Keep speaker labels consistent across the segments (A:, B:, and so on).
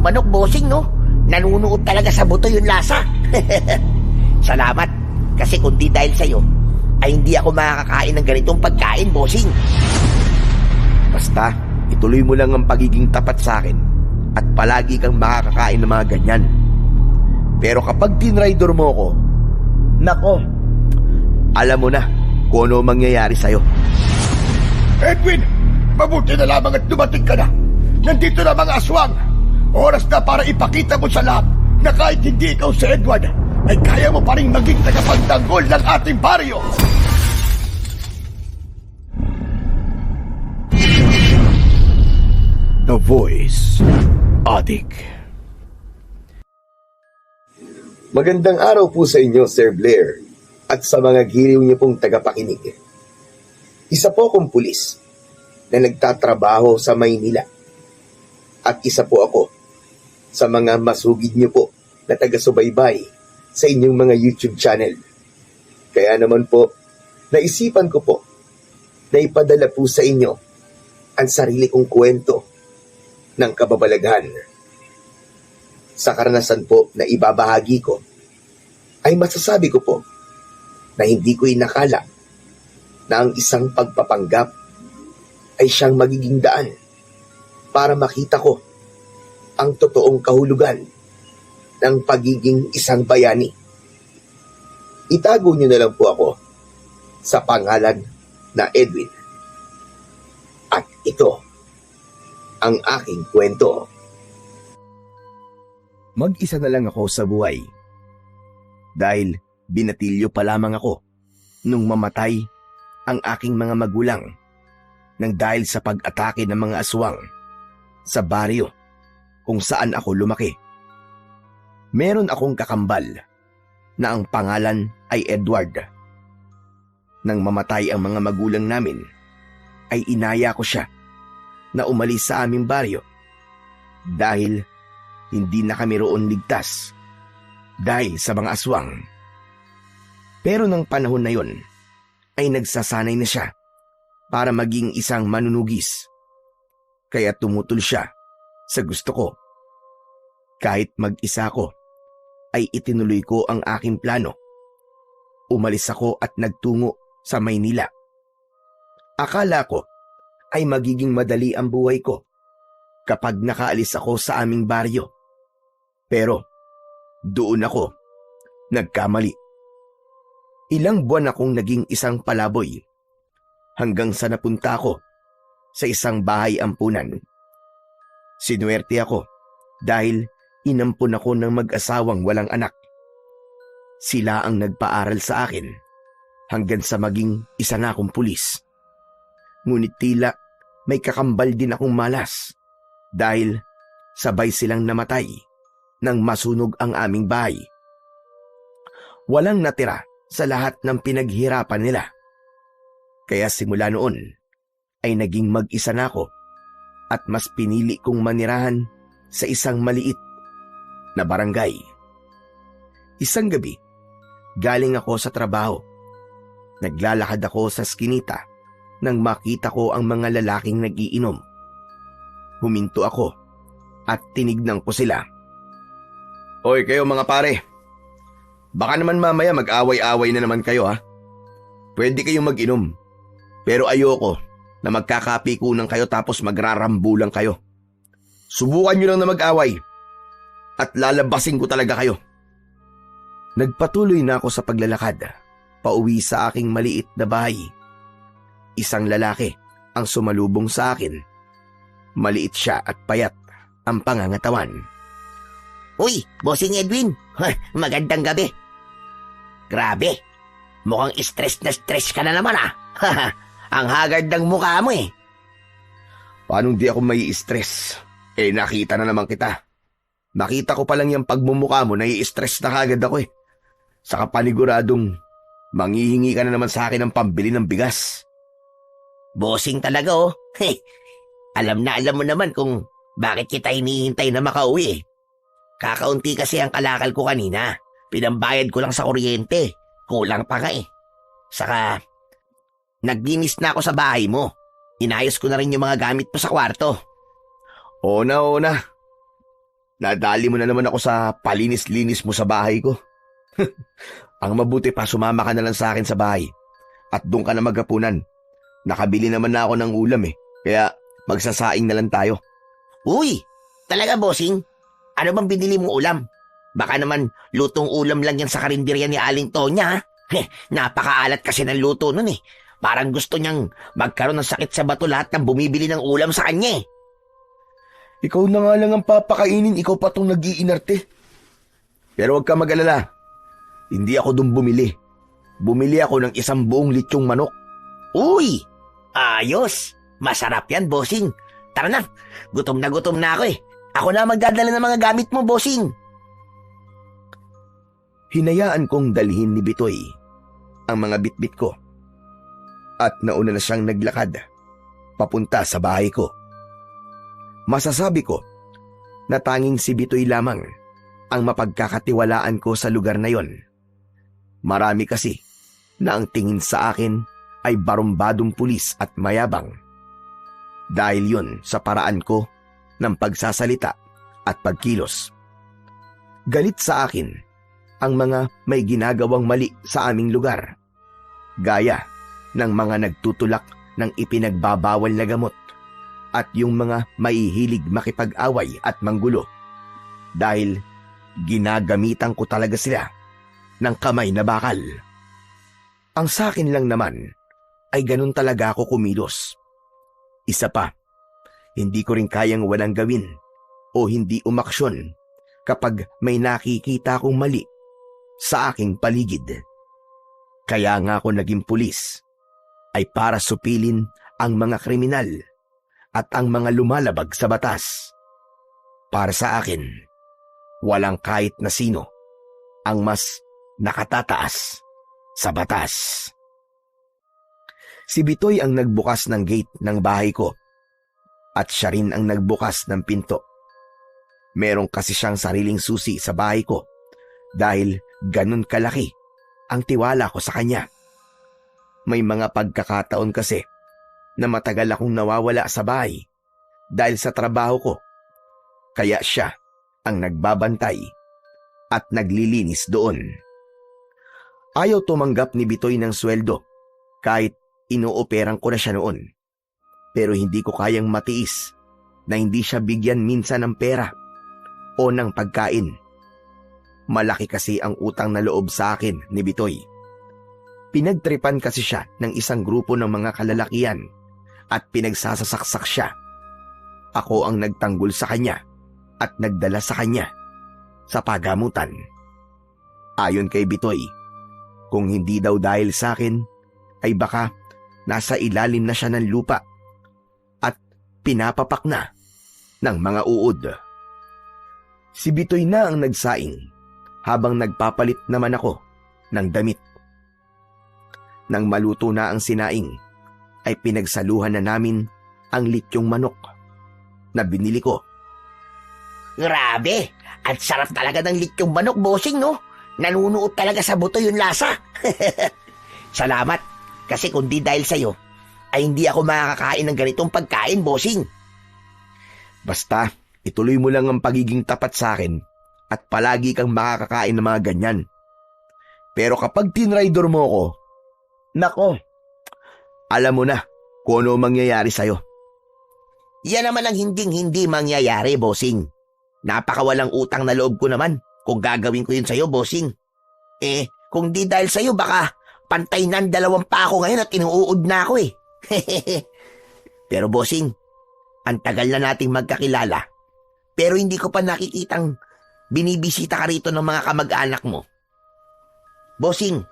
A: manok, bossing, no? Nanunuot talaga sa buto yung lasa. Salamat. Kasi kung di dahil sa'yo, ay hindi ako makakakain ng ganitong pagkain, bossing.
B: Basta, ituloy mo lang ang pagiging tapat sa akin at palagi kang makakakain ng mga ganyan. Pero kapag tinraidor mo ko, nako, alam mo na kung ano mangyayari sa'yo.
C: Edwin, mabuti na lamang at dumating ka na. Nandito na mga aswang. Oras na para ipakita mo sa lahat na kahit hindi ikaw si Edward, ay kaya mo pa rin maging tagapagtanggol ng ating baryo.
B: The Voice Addict.
D: Magandang araw po sa inyo, Sir Blair, at sa mga giliw niyo pong tagapakinig. Isa po akong pulis na nagtatrabaho sa Maynila. At isa po ako sa mga masugid niyo po na taga-subaybay sa inyong mga YouTube channel. Kaya naman po, naisipan ko po na ipadala po sa inyo ang sarili kong kwento ng kababalaghan. Sa karanasan po na ibabahagi ko, ay masasabi ko po na hindi ko inakala na ang isang pagpapanggap ay siyang magiging daan para makita ko ang totoong kahulugan ng pagiging isang bayani. Itago niyo na lang po ako sa pangalan na Edwin. At ito ang aking kwento.
B: Mag-isa na lang ako sa buhay. Dahil binatilyo pa lamang ako nung mamatay ang aking mga magulang nang dahil sa pag-atake ng mga aswang sa baryo kung saan ako lumaki. Meron akong kakambal na ang pangalan ay Edward. Nang mamatay ang mga magulang namin, ay inaya ko siya na umalis sa aming baryo dahil hindi na kami roon ligtas dahil sa mga aswang. Pero nang panahon na yon, ay nagsasanay na siya para maging isang manunugis. Kaya tumutol siya sa gusto ko. Kahit mag-isa ko, ay itinuloy ko ang aking plano. Umalis ako at nagtungo sa Maynila. Akala ko ay magiging madali ang buhay ko kapag nakaalis ako sa aming baryo. Pero doon ako nagkamali. Ilang buwan akong naging isang palaboy hanggang sa napunta ako sa isang bahay ampunan. Sinuwerte ako dahil inampun ako ng mag-asawang walang anak. Sila ang nagpaaral sa akin hanggang sa maging isa na akong pulis. Ngunit tila may kakambal din akong malas dahil sabay silang namatay nang masunog ang aming bahay. Walang natira sa lahat ng pinaghirapan nila. Kaya simula noon ay naging mag-isa na ako at mas pinili kong manirahan sa isang maliit na barangay. Isang gabi, galing ako sa trabaho. Naglalakad ako sa skinita nang makita ko ang mga lalaking nag-iinom. Huminto ako at tinignan ko sila. Hoy kayo mga pare, baka naman mamaya mag-away-away na naman kayo ha. Pwede kayong mag-inom, pero ayoko na magkakapikunan kayo tapos magrarambulan kayo. Subukan nyo lang na mag-away at lalabasin ko talaga kayo. Nagpatuloy na ako sa paglalakad, pauwi sa aking maliit na bahay. Isang lalaki ang sumalubong sa akin. Maliit siya at payat ang pangangatawan.
A: Uy, bossing Edwin. Magandang gabi. Grabe. Mukhang stress na stress ka na naman ah. Ang haggard ng mukha mo eh.
B: Paano di ako may stress? Nakita na naman kita. Nakita ko pa lang yung pagmumukha mo, nai-stress na kagad ako eh. Saka paniguradong manghihingi ka na naman sa akin ng pambili ng bigas.
A: Bossing talaga oh. Alam mo naman kung bakit kita hinihintay na makauwi eh. Kakaunti kasi ang kalakal ko kanina. Pinambayad ko lang sa kuryente. Kulang pa nga eh. Saka, naglinis na ako sa bahay mo. Inayos ko na rin yung mga gamit mo sa kwarto.
B: Oo na. Nadali mo na naman ako sa palinis-linis mo sa bahay ko. Ang mabuti pa, sumama ka na lang sa akin sa bahay. At doon ka na maghapunan. Nakabili naman na ako ng ulam kaya magsasaing na lang tayo.
A: Uy, talaga bossing? Ano bang binili mong ulam? Baka naman lutong ulam lang yan sa karinderya ni Aling Tonya, ha? Napakaalat kasi ng luto nun Parang gusto niyang magkaroon ng sakit sa bato lahat ng bumibili ng ulam sa kanya
B: Ikaw na nga lang ang papakainin, ikaw pa tong nag-iinarte. Pero huwag ka mag-alala. Hindi ako doon bumili. Bumili ako ng isang buong litsyong manok.
A: Uy, ayos. Masarap yan, bossing. Tara na, gutom na ako Ako na magdadala ng mga gamit mo, bossing.
B: Hinayaan kong dalhin ni Bitoy ang mga bitbit ko. At nauna na siyang naglakad papunta sa bahay ko. Masasabi ko na tanging si Bitoy lamang ang mapagkakatiwalaan ko sa lugar na yon. Marami kasi na ang tingin sa akin ay barumbadong pulis at mayabang. Dahil yon sa paraan ko ng pagsasalita at pagkilos. Galit sa akin ang mga may ginagawang mali sa aming lugar. Gaya ng mga nagtutulak ng ipinagbabawal na gamot at yung mga maihilig makipag-away at manggulo dahil ginagamitan ko talaga sila ng kamay na bakal. Ang sakin lang naman ay ganun talaga ako kumilos. Isa pa, hindi ko rin kayang walang gawin o hindi umaksyon kapag may nakikita kong mali sa aking paligid. Kaya nga ako naging pulis ay para supilin ang mga kriminal at ang mga lumalabag sa batas. Para sa akin, walang kahit na sino ang mas nakatataas sa batas. Si Bitoy ang nagbukas ng gate ng bahay ko at siya rin ang nagbukas ng pinto. Meron kasi siyang sariling susi sa bahay ko dahil ganun kalaki ang tiwala ko sa kanya. May mga pagkakataon kasi na matagal akong nawawala sa bahay dahil sa trabaho ko. Kaya siya ang nagbabantay at naglilinis doon. Ayaw tumanggap ni Bitoy ng sweldo kahit inooperang ko na siya noon. Pero hindi ko kayang matiis na hindi siya bigyan minsan ng pera o ng pagkain. Malaki kasi ang utang na loob sa akin ni Bitoy. Pinagtripan kasi siya ng isang grupo ng mga kalalakian at pinagsasasaksak siya. Ako ang nagtanggol sa kanya at nagdala sa kanya sa pagamutan. Ayon kay Bitoy, kung hindi daw dahil sa akin, ay baka nasa ilalim na siya ng lupa at pinapapak na ng mga uod. Si Bitoy na ang nagsaing habang nagpapalit naman ako ng damit. Nang maluto na ang sinaing, ay pinagsaluhan na namin ang litsyong manok na binili ko.
A: Grabe! At sarap talaga ng litsyong manok, bossing, no? Nanunuot talaga sa buto yung lasa. Salamat, kasi kung di dahil sa'yo, ay hindi ako makakakain ng ganitong pagkain, bossing.
B: Basta, ituloy mo lang ang pagiging tapat sa akin at palagi kang makakakain ng mga ganyan. Pero kapag tinraidor mo ko, nako, alam mo na kung ano mangyayari sa'yo.
A: Yan naman ang hinding-hindi mangyayari, bossing. Napakawalang utang na loob ko naman kung gagawin ko yun sa'yo, bossing. Kung di dahil sa'yo, baka pantay na 2 pa ako ngayon at inuud na ako Pero bossing, ang tagal na nating magkakilala. Pero hindi ko pa nakikitang binibisita ka rito ng mga kamag-anak mo. Bossing,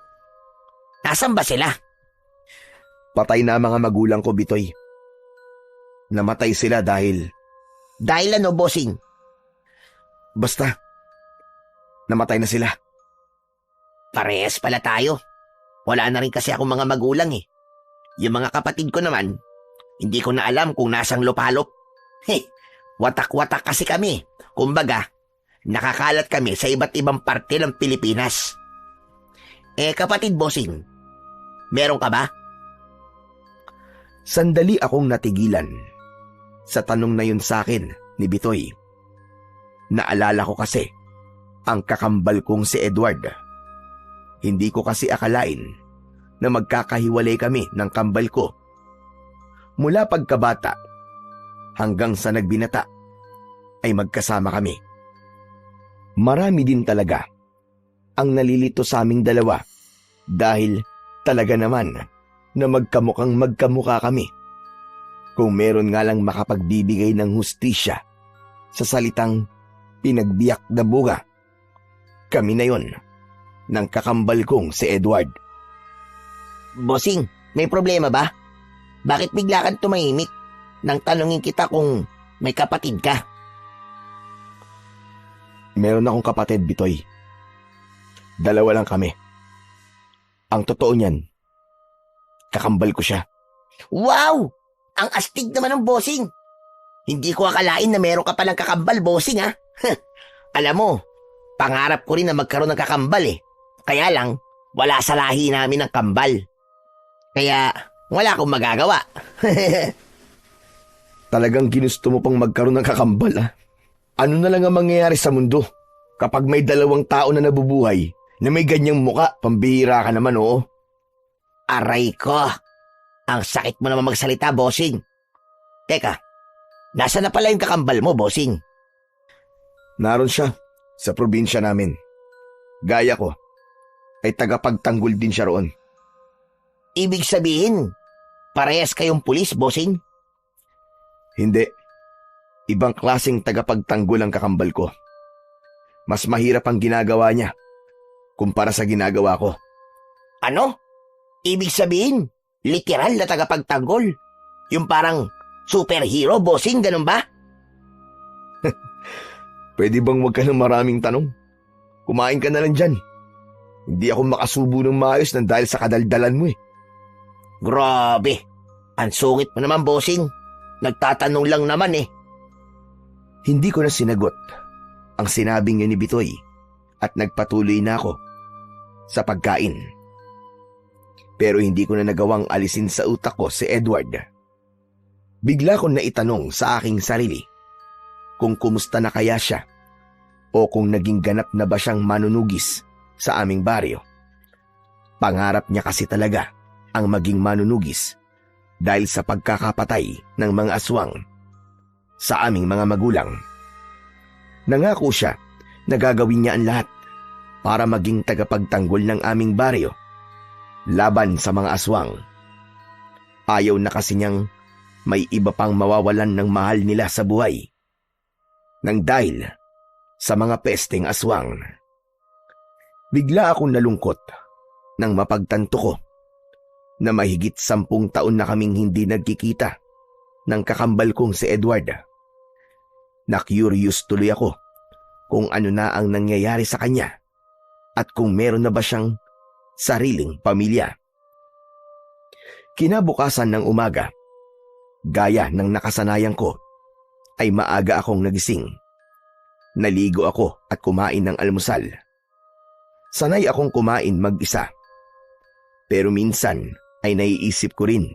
A: nasan ba sila?
B: Patay na ang mga magulang ko, Bitoy. Namatay sila dahil...
A: Dahil ano, bossing?
B: Basta, namatay na sila.
A: Parehas pala tayo. Wala na rin kasi akong mga magulang Yung mga kapatid ko naman, hindi ko na alam kung nasang lupalop. Watak-watak kasi kami. Kumbaga, nakakalat kami sa iba't ibang parte ng Pilipinas. Kapatid bossing, meron ka ba?
B: Sandali akong natigilan sa tanong na yun sa akin ni Bitoy. Naalala ko kasi ang kakambal kong si Edward. Hindi ko kasi akalain na magkakahiwalay kami ng kambal ko. Mula pagkabata hanggang sa nagbinata ay magkasama kami. Marami din talaga ang nalilito sa aming dalawa dahil talaga naman na magkamukhang magkamukha kami. Kung meron nga lang makapagbibigay ng hustisya sa salitang pinagbiyak na buga, kami na yon ng kakambal kong si Edward.
A: Bossing, may problema ba? Bakit bigla kang tumahimik nang tanungin kita kung may kapatid ka?
B: Meron akong kapatid, Bitoy. 2 lang kami. Ang totoo niyan, kakambal ko siya.
A: Wow! Ang astig naman ng bossing. Hindi ko akalain na meron ka palang kakambal, bossing, ha? Alam mo, pangarap ko rin na magkaroon ng kakambal eh. Kaya lang, wala sa lahi namin ng kambal. Kaya, wala akong magagawa.
B: Talagang ginusto mo pang magkaroon ng kakambal, ha? Ano na lang ang mangyayari sa mundo kapag may 2 tao na nabubuhay na may ganyang muka? Pambihira ka naman, oo.
A: Aray ko! Ang sakit mo naman magsalita, bossing. Teka, nasa na pala yung kakambal mo, bossing?
B: Naroon siya sa probinsya namin. Gaya ko ay tagapagtanggol din siya roon.
A: Ibig sabihin, parehas kayong pulis, bossing?
B: Hindi. Ibang klaseng tagapagtanggol ang kakambal ko. Mas mahirap ang ginagawa niya kumpara sa ginagawa ko.
A: Ano? Ibig sabihin, literal na tagapagtanggol? Yung parang superhero, bossing, ganun ba?
B: Pwede bang wag ka ng maraming tanong? Kumain ka na lang dyan. Hindi ako makasubo ng maayos nang dahil sa kadaldalan mo eh.
A: Grabe, ang sungit mo naman, bossing. Nagtatanong lang naman eh.
B: Hindi ko na sinagot ang sinabing yun ni Bitoy at nagpatuloy na ako sa pagkain. Pero hindi ko na nagawang alisin sa utak ko si Edward. Bigla ko na itanong sa aking sarili kung kumusta na kaya siya o kung naging ganap na ba siyang manunugis sa aming baryo. Pangarap niya kasi talaga ang maging manunugis dahil sa pagkakapatay ng mga aswang sa aming mga magulang. Nangako siya na gagawin niya ang lahat para maging tagapagtanggol ng aming baryo laban sa mga aswang. Ayaw na kasi niyang may iba pang mawawalan ng mahal nila sa buhay nang dahil sa mga pesteng aswang. Bigla akong nalungkot nang mapagtanto ko na mahigit 10 taon na kaming hindi nagkikita ng kakambal kong si Edward. Na-curious tuloy ako kung ano na ang nangyayari sa kanya at kung meron na ba siyang sariling pamilya. Kinabukasan ng umaga, gaya ng nakasanayan ko, ay maaga akong nagising. Naligo ako at kumain ng almusal. Sanay akong kumain mag-isa. Pero minsan ay naiisip ko rin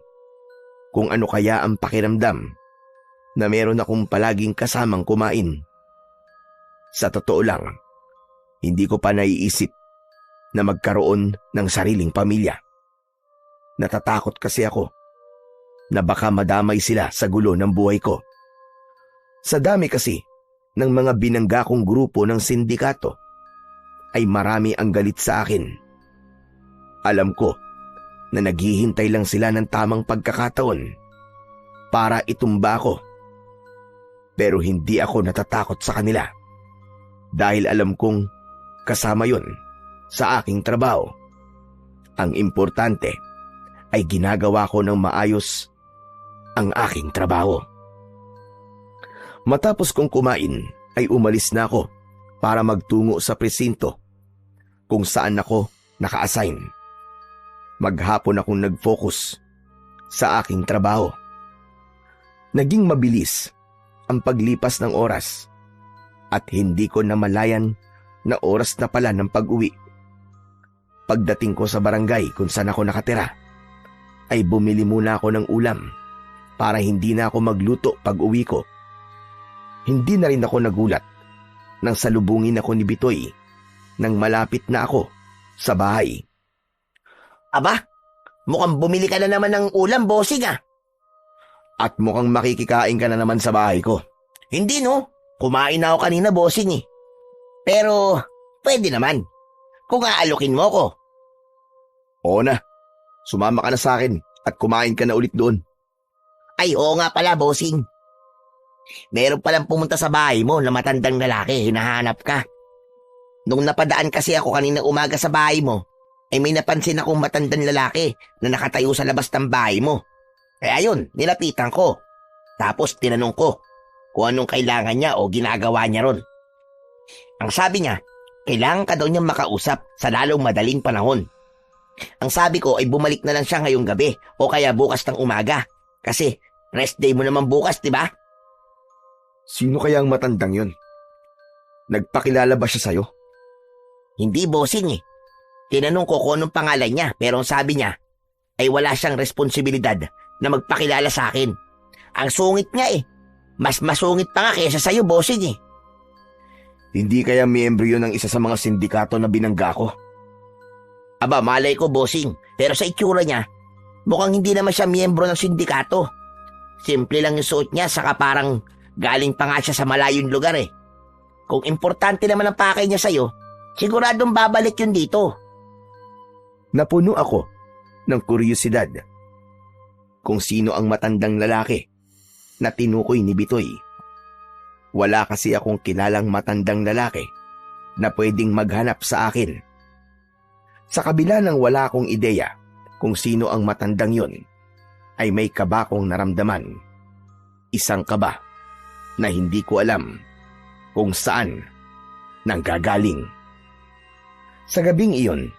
B: kung ano kaya ang pakiramdam na meron akong palaging kasamang kumain. Sa totoo lang, hindi ko pa naiisip na magkaroon ng sariling pamilya. Natatakot kasi ako na baka madamay sila sa gulo ng buhay ko. Sa dami kasi ng mga binangga kong grupo ng sindikato, ay marami ang galit sa akin. Alam ko na naghihintay lang sila ng tamang pagkakataon para itumba ko. Pero hindi ako natatakot sa kanila dahil alam kong kasama yon sa aking trabaho. Ang importante ay ginagawa ko ng maayos ang aking trabaho. Matapos kong kumain ay umalis na ako para magtungo sa presinto kung saan ako naka-assign. Maghapon akong nag-focus sa aking trabaho. Naging mabilis ang paglipas ng oras at hindi ko namalayan na oras na pala ng pag-uwi. Pagdating ko sa barangay kung saan ako nakatira, ay bumili muna ako ng ulam para hindi na ako magluto pag-uwi ko. Hindi na rin ako nagulat nang salubungin ako ni Bitoy nang malapit na ako sa bahay.
A: Aba, mukhang bumili ka na naman ng ulam, bossing ah.
B: At mukhang makikikain ka na naman sa bahay ko.
A: Hindi no, kumain na ako kanina, bossing eh. Pero, pwede naman. Kung aalukin mo ko.
B: Oo na, sumama ka na sa akin at kumain ka na ulit doon.
A: Ay, oo nga pala, bossing. Meron palang pumunta sa bahay mo na matandang lalaki, hinahanap ka. Nung napadaan kasi ako kanina umaga sa bahay mo, ay may napansin akong matandang lalaki na nakatayo sa labas ng bahay mo. Kaya yun, nilapitan ko. Tapos tinanong ko kung anong kailangan niya o ginagawa niya ron. Ang sabi niya, kailangan ka daw niyang makausap sa lalong madaling panahon. Ang sabi ko ay bumalik na lang siya ngayong gabi o kaya bukas ng umaga. Kasi rest day mo naman bukas, di ba?
B: Sino kaya ang matandang yun? Nagpakilala ba siya sa'yo?
A: Hindi, bossing eh. Tinanong ko kung anong pangalan niya pero ang sabi niya ay wala siyang responsibilidad na magpakilala sa akin. Ang sungit nga eh. Mas masungit pa nga kaysa sa'yo, bossing eh.
B: Hindi kaya miyembro yun ng isa sa mga sindikato na binangga ko?
A: Aba, malay ko, bossing. Pero sa itsura niya, mukhang hindi naman siya miyembro ng sindikato. Simple lang yung suot niya, saka parang galing pa nga siya sa malayong lugar eh. Kung importante naman ang pakay niya sa'yo, siguradong babalik yun dito.
B: Napuno ako ng kuryosidad kung sino ang matandang lalaki na tinukoy ni Bitoy. Wala kasi akong kilalang matandang lalaki na pwedeng maghanap sa akin. Sa kabila ng wala akong ideya kung sino ang matandang yon, ay may kaba akong naramdaman. Isang kaba na hindi ko alam kung saan nanggagaling. Sa gabing iyon,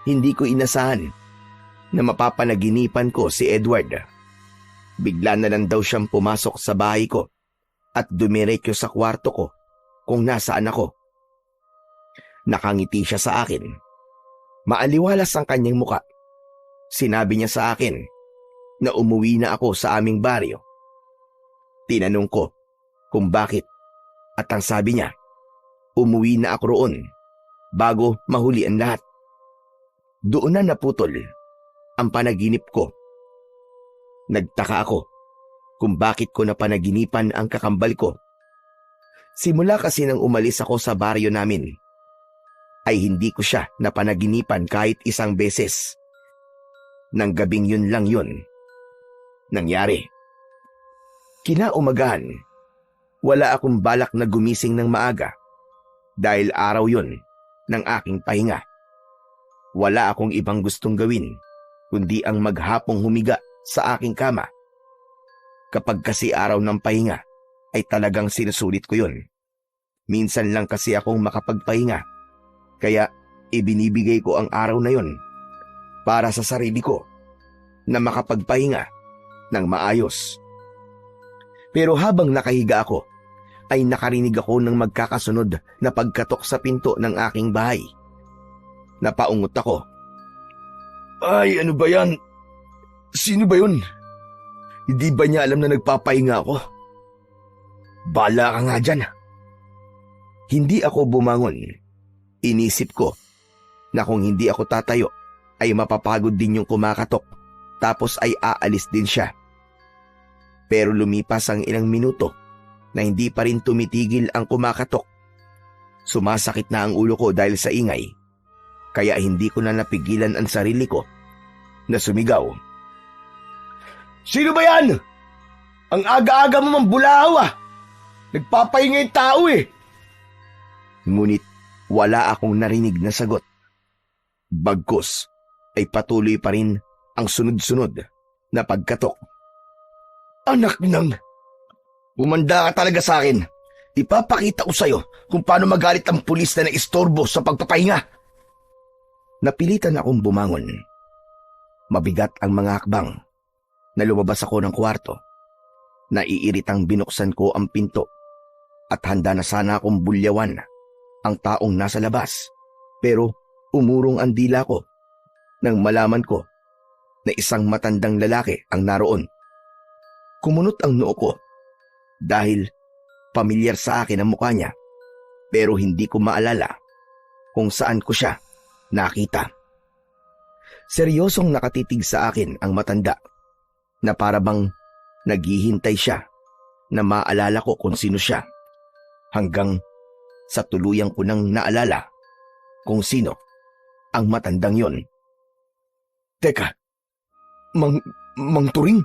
B: hindi ko inasahan na mapapanaginipan ko si Edward. Bigla na lang daw siyang pumasok sa bahay ko at dumiretso sa kwarto ko kung nasaan ako. Nakangiti siya sa akin. Maaliwalas ang kanyang muka. Sinabi niya sa akin na umuwi na ako sa aming baryo. Tinanong ko kung bakit at ang sabi niya, umuwi na ako roon bago mahuli ang lahat. Doon na naputol ang panaginip ko. Nagtaka ako kung bakit ko napanaginipan ang kakambal ko. Simula kasi nang umalis ako sa baryo namin, ay hindi ko siya napanaginipan kahit isang beses. Nang gabing yun lang yun nangyari. Kinaumagahan, wala akong balak na gumising ng maaga dahil araw yun ng aking pahinga. Wala akong ibang gustong gawin kundi ang maghapong humiga sa aking kama. Kapag kasi araw ng pahinga ay talagang sinusulit ko yun. Minsan lang kasi akong makapagpahinga, kaya ibinibigay ko ang araw na yun para sa sarili ko na makapagpahinga ng maayos. Pero habang nakahiga ako, ay nakarinig ako ng magkakasunod na pagkatok sa pinto ng aking bahay. Napaungot ako. Ay, ano ba yan? Sino ba yun? Hindi ba niya alam na nagpapahinga ako? Bala ka nga dyan. Hindi ako bumangon. Inisip ko na kung hindi ako tatayo, ay mapapagod din yung kumakatok, tapos ay aalis din siya. Pero lumipas ang ilang minuto na hindi pa rin tumitigil ang kumakatok. Sumasakit na ang ulo ko dahil sa ingay, kaya hindi ko na napigilan ang sarili ko na sumigaw. Sino ba yan? Ang aga-aga mo mambulahaw ah! Nagpapahinga yung tao eh! Ngunit wala akong narinig na sagot. Bagkus ay patuloy pa rin ang sunod-sunod na pagkatok. Anak nang! Umanda ka talaga sa akin. Ipapakita ko sa'yo kung paano magalit ang pulis na naistorbo sa pagpapahinga. Napilitan akong bumangon. Mabigat ang mga hakbang na lumabas ako ng kwarto. Naiiritang binuksan ko ang pinto at handa na sana akong bulyawan ang taong nasa labas. Pero umurong ang dila ko nang malaman ko na isang matandang lalaki ang naroon. Kumunot ang noo ko dahil pamilyar sa akin ang mukha niya. pero hindi ko maalala kung saan ko siya nakita. Seryosong nakatitig sa akin ang matanda na para bang naghihintay siya na maalala ko kung sino siya hanggang sa tuluyang ko nang naalala kung sino ang matandang yon. Teka, Mang Turing?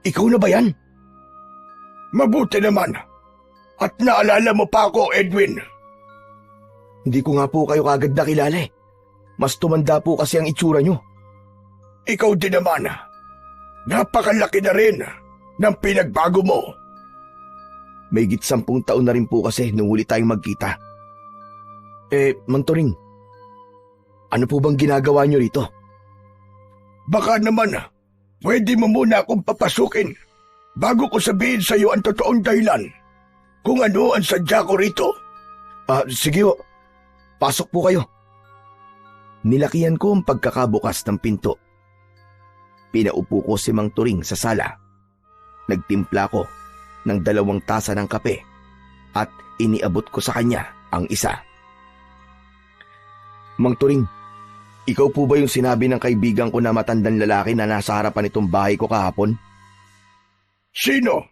B: Ikaw na ba yan?
C: Mabuti naman. At naalala mo pa ako, Edwin.
B: Hindi ko nga po kayo kagad nakilala eh. Mas tumanda po kasi ang itsura nyo.
C: Ikaw din naman. Napakalaki na rin ng pinagbago mo.
B: May 10 taon na rin po kasi nung huli tayong magkita. Mang Turing, ano po bang ginagawa nyo rito?
C: Baka naman, pwede mo muna akong papasukin bago ko sabihin sa iyo ang totoong dahilan kung ano ang sadya ko rito.
B: Sige ho. Pasok po kayo. Nilakihan ko ang pagkakabukas ng pinto. Pinaupo ko si Mang Turing sa sala. Nagtimpla ko ng 2 tasa ng kape at iniabot ko sa kanya ang isa. Mang Turing, ikaw po ba yung sinabi ng kaibigan ko na matandang lalaki na nasa harapan itong bahay ko kahapon?
C: Sino?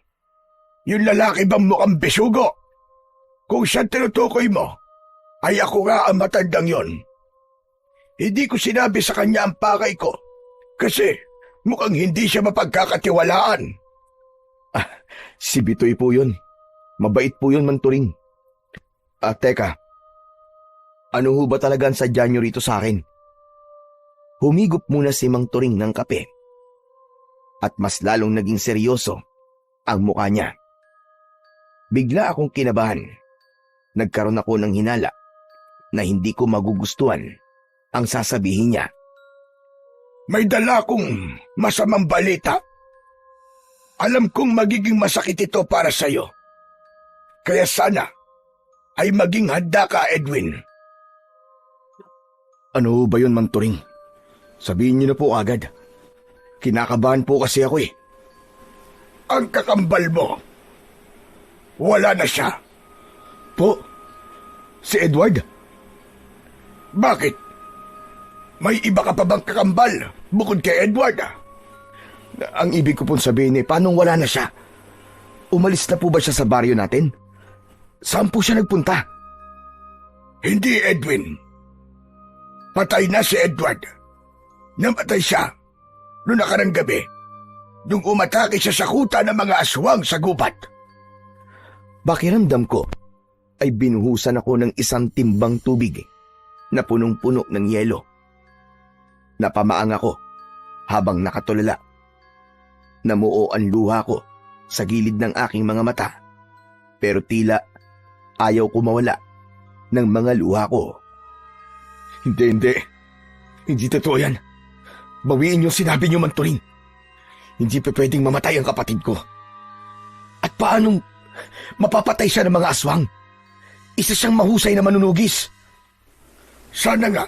C: Yung lalaki bang mukhang bisugo? Kung siya tinutukoy mo, ay ako nga ang matandang yon. Hindi ko sinabi sa kanya ang pakay ko kasi mukhang hindi siya mapagkakatiwalaan.
B: Si Bitoy po yun. Mabait po yun, Mang Turing. Teka, ano ho ba talaga ang sadya nyo rito sa akin? Humigop muna si Mang Turing ng kape at mas lalong naging seryoso ang mukha niya. Bigla akong kinabahan. Nagkaroon ako ng hinala na hindi ko magugustuhan ang sasabihin niya.
C: May dala akong masamang balita. Alam kong magiging masakit ito para sa'yo. Kaya sana ay maging handa ka, Edwin.
B: Ano ba yun, Mang Turing? Sabihin niyo na po agad. Kinakabahan po kasi ako eh.
C: Ang kakambal mo. Wala na siya.
B: Po? Si Edward?
C: Bakit? May iba ka pa bang kakambal bukod kay Edward?
B: Ang ibig ko pong sabihin paanong wala na siya? Umalis na po ba siya sa baryo natin? Saan po siya nagpunta?
C: Hindi, Edwin. Patay na si Edward. Namatay siya noong nakarang gabi nung umatake siya sa kuta ng mga aswang sa gubat.
B: Pakiramdam ko ay binuhusan ako ng 1 timbang tubig na punong-puno ng yelo. Napamaang ako habang nakatulala. Namuo ang luha ko sa gilid ng aking mga mata, pero tila ayaw ko mawala ng mga luha ko. Hindi totoo yan. Bawiin yung sinabi niyo, Mang Turing. Hindi pa pwedeng mamatay ang kapatid ko. At paanong mapapatay siya ng mga aswang? Isa siyang mahusay na manunugis.
C: Sana nga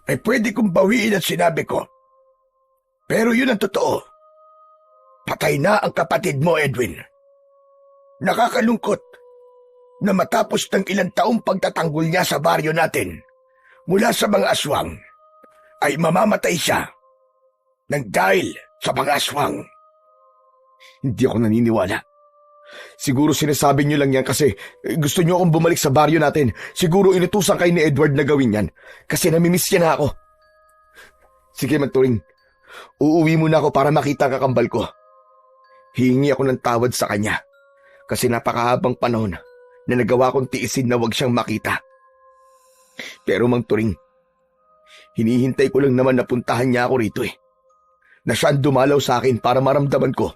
C: ay pwede kong bawiin at sinabi ko. Pero yun ang totoo. Patay na ang kapatid mo, Edwin. Nakakalungkot na matapos ng ilang taong pagtatanggol niya sa baryo natin mula sa mga aswang, ay mamamatay siya nang dahil sa mga aswang.
B: Hindi ako naniniwala. Siguro sinasabi niyo lang yan kasi gusto niyo akong bumalik sa baryo natin. Siguro inutusan kayo ni Edward na gawin yan kasi namimiss niya na ako. Sige, Mang Turing. Uuwi muna ako para makita ang kakambal ko. Hihingi ako ng tawad sa kanya kasi napakahabang panahon na nagawa kong tiisin na wag siyang makita. Pero Mang Turing, hinihintay ko lang naman na puntahan niya ako rito eh. Na siya ang dumalaw sa akin para maramdaman ko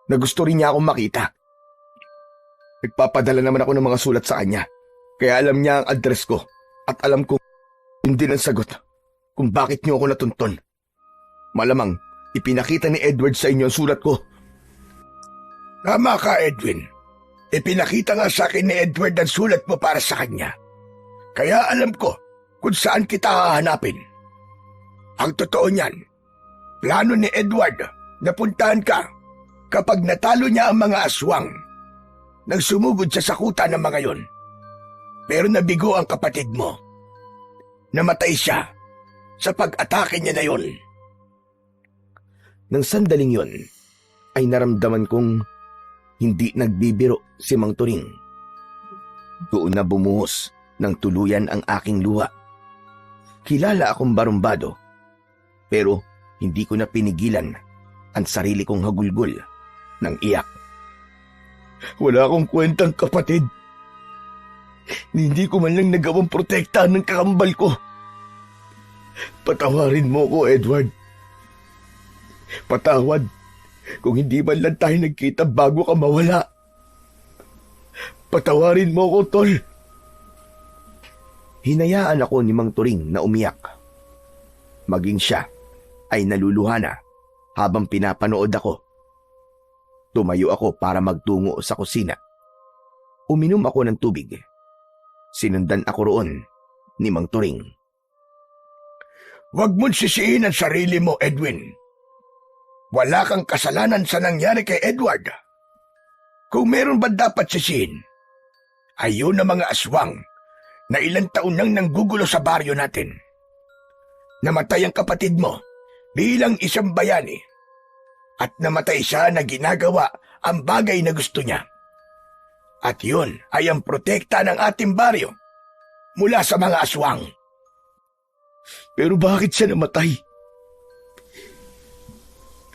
B: na gusto rin niya akong makita. Nagpapadala naman ako ng mga sulat sa kanya, kaya alam niya ang address ko at alam ko hindi ang sagot kung bakit niyo ako natuntun. Malamang ipinakita ni Edward sa inyo ang sulat ko.
C: Tama ka, Edwin. Ipinakita nga sa akin ni Edward ang sulat mo para sa kanya. Kaya alam ko kung saan kita hahanapin. Ang totoo niyan, plano ni Edward na puntahan ka kapag natalo niya ang mga aswang nang sumugod siya sa kuta ng mga yon. Pero nabigo ang kapatid mo. Namatay siya sa pag-atake niya na yon.
B: Nang sandaling yon, ay naramdaman kong hindi nagbibiro si Mang Turing. Doon na bumuhos ng tuluyan ang aking luha. Kilala akong barumbado, pero hindi ko na pinigilan ang sarili kong hagulgol ng iyak.
C: Wala akong kwentang kapatid. Hindi ko man lang nagawang protektahan ng kakambal ko. Patawarin mo ko, Edward. Patawad kung hindi man lang tayo nagkita bago ka mawala. Patawarin mo ko, Tol.
B: Hinayaan ako ni Mang Turing na umiyak. Maging siya ay naluluha na habang pinapanood ako. Tumayo ako para magtungo sa kusina. Uminom ako ng tubig. Sinundan ako roon ni Mang Turing.
C: Huwag mong sisihin ang sarili mo, Edwin. Wala kang kasalanan sa nangyari kay Edward. Kung meron ba dapat sisihin, ay yun ang mga aswang na ilang taon nang nanggugulo sa baryo natin. Namatay ang kapatid mo bilang isang bayani at namatay siya na ginagawa ang bagay na gusto niya. At yun ay ang protekta ng ating baryo mula sa mga aswang.
B: Pero bakit siya namatay?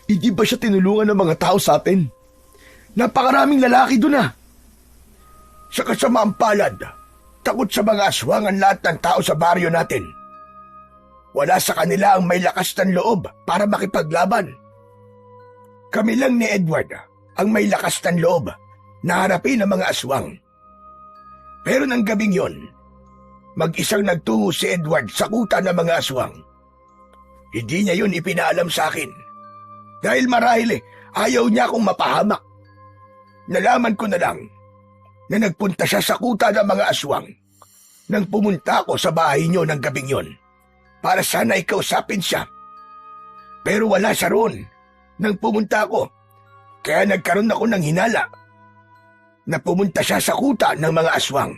B: Hindi ba siya tinulungan ng mga tao sa atin?
C: Napakaraming lalaki doon na. Sa kasamaang palad, takot sa mga aswang ang lahat ng tao sa baryo natin. Wala sa kanila ang may lakas ng loob para makipaglaban. Kami lang ni Edward ang may lakas ng loob na harapin ang mga aswang. Pero nang gabing yon, mag-isang nagtungo si Edward sa kuta ng mga aswang. Hindi niya yun ipinaalam sa akin. Dahil marahil ayaw niya akong mapahamak. Nalaman ko na lang na nagpunta siya sa kuta ng mga aswang nang pumunta ako sa bahay niyo ng gabing yon para sana ikausapin siya. Pero wala siya roon nang pumunta ako, kaya nagkaroon ako ng hinala na pumunta siya sa kuta ng mga aswang.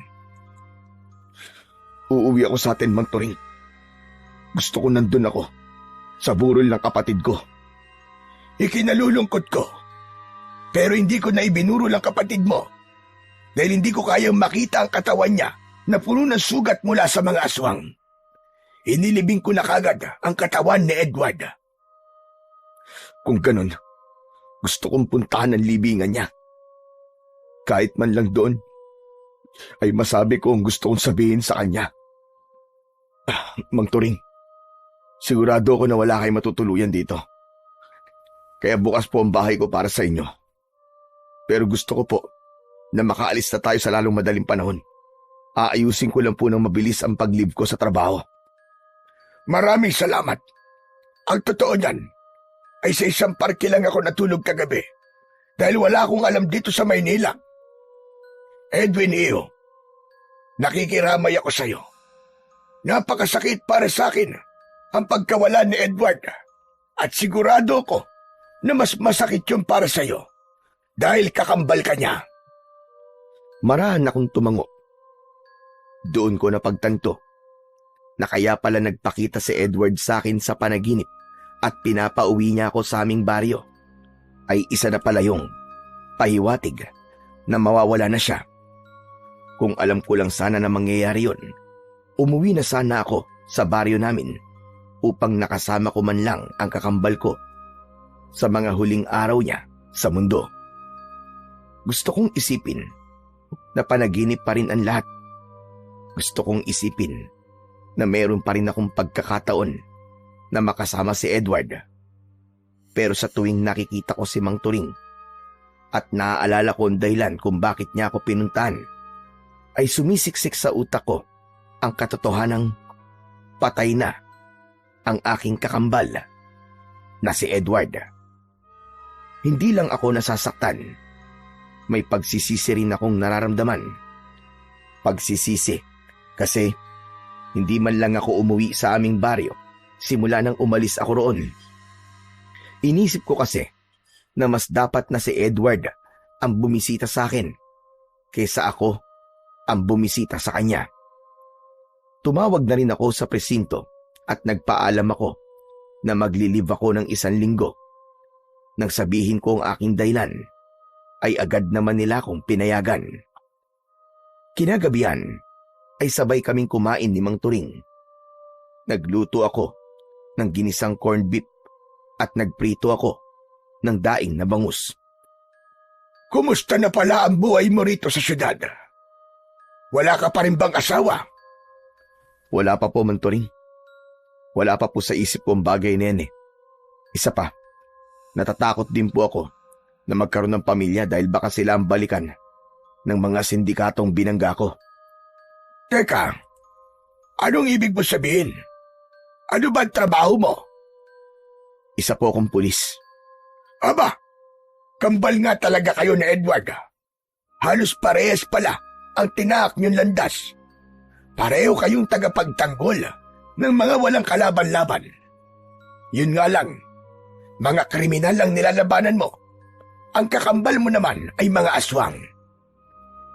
B: Uuwi ako sa atin, Mang Turing. Gusto ko nandun ako sa burol ng kapatid ko.
C: Ikinalulungkot ko, pero hindi ko na ibinurol ang kapatid mo dahil hindi ko kayang makita ang katawan niya na puno ng sugat mula sa mga aswang. Inilibing ko na kagad ang katawan ni Edward.
B: Kung ganun, gusto kong puntahan ang libingan niya. Kahit man lang doon, ay masabi ko ang gusto kong sabihin sa kanya. Mang Turing, sigurado ko na wala kayo matutuluyan dito. Kaya bukas po ang bahay ko para sa inyo. Pero gusto ko po na makaalis na tayo sa lalong madaling panahon. Aayusin ko lang po ng mabilis ang pag-leave ko sa trabaho.
C: Maraming salamat. Ang totoo niyan ay sa isang parke lang ako natulog kagabi dahil wala akong alam dito sa Maynila. Edwin Iyo, nakikiramay ako sa iyo. Napakasakit para sa akin ang pagkawala ni Edward at sigurado ko na mas masakit yung para sa iyo dahil kakambal ka niya.
B: Marahan akong tumango. Doon ko napagtanto na kaya pala nagpakita si Edward sa akin sa panaginip at pinapauwi niya ako sa aming baryo ay isa na pala yung pahiwatig na mawawala na siya. Kung alam ko lang sana na mangyayari yun, umuwi na sana ako sa baryo namin upang nakasama ko man lang ang kakambal ko sa mga huling araw niya sa mundo. Gusto kong isipin na panaginip pa rin ang lahat. Gusto kong isipin na meron pa rin akong pagkakataon na makasama si Edward. Pero sa tuwing nakikita ko si Mang Turing at naaalala ko ang dahilan kung bakit niya ako pinuntahan, ay sumisiksik sa utak ko ang katotohanang patay na ang aking kakambal na si Edward. Hindi lang ako nasasaktan, may pagsisisi rin akong nararamdaman. Pagsisisi kasi hindi man lang ako umuwi sa aming baryo simula nang umalis ako roon. Inisip ko kasi na mas dapat na si Edward ang bumisita sa akin kaysa ako ang bumisita sa kanya. Tumawag na rin ako sa presinto at nagpaalam ako na maglilive ako ng 1 linggo. Nang sabihin ko ang aking dahilan, ay agad naman nila akong pinayagan. Kinagabihan ay sabay kaming kumain ni Mang Turing. Nagluto ako ng ginisang corned beef at nagprito ako ng daing na bangus.
C: Kumusta na pala ang buhay mo rito sa syudad? Wala ka pa rin bang asawa?
B: Wala pa po, Mang Turing. Wala pa po sa isip ko ang bagay na yan eh. Isa pa, natatakot din po ako na magkaroon ng pamilya dahil baka sila ang balikan ng mga sindikatong binangga ko.
C: Teka, anong ibig mo sabihin? Ano ba ang trabaho mo?
B: Isa po akong pulis.
C: Aba, kambal nga talaga kayo na Edward. Halos parehas pala ang tinaak niyong landas. Pareho kayong tagapagtanggol ng mga walang kalaban-laban. Yun nga lang, mga kriminal ang nilalabanan mo. Ang kakambal mo naman ay mga aswang.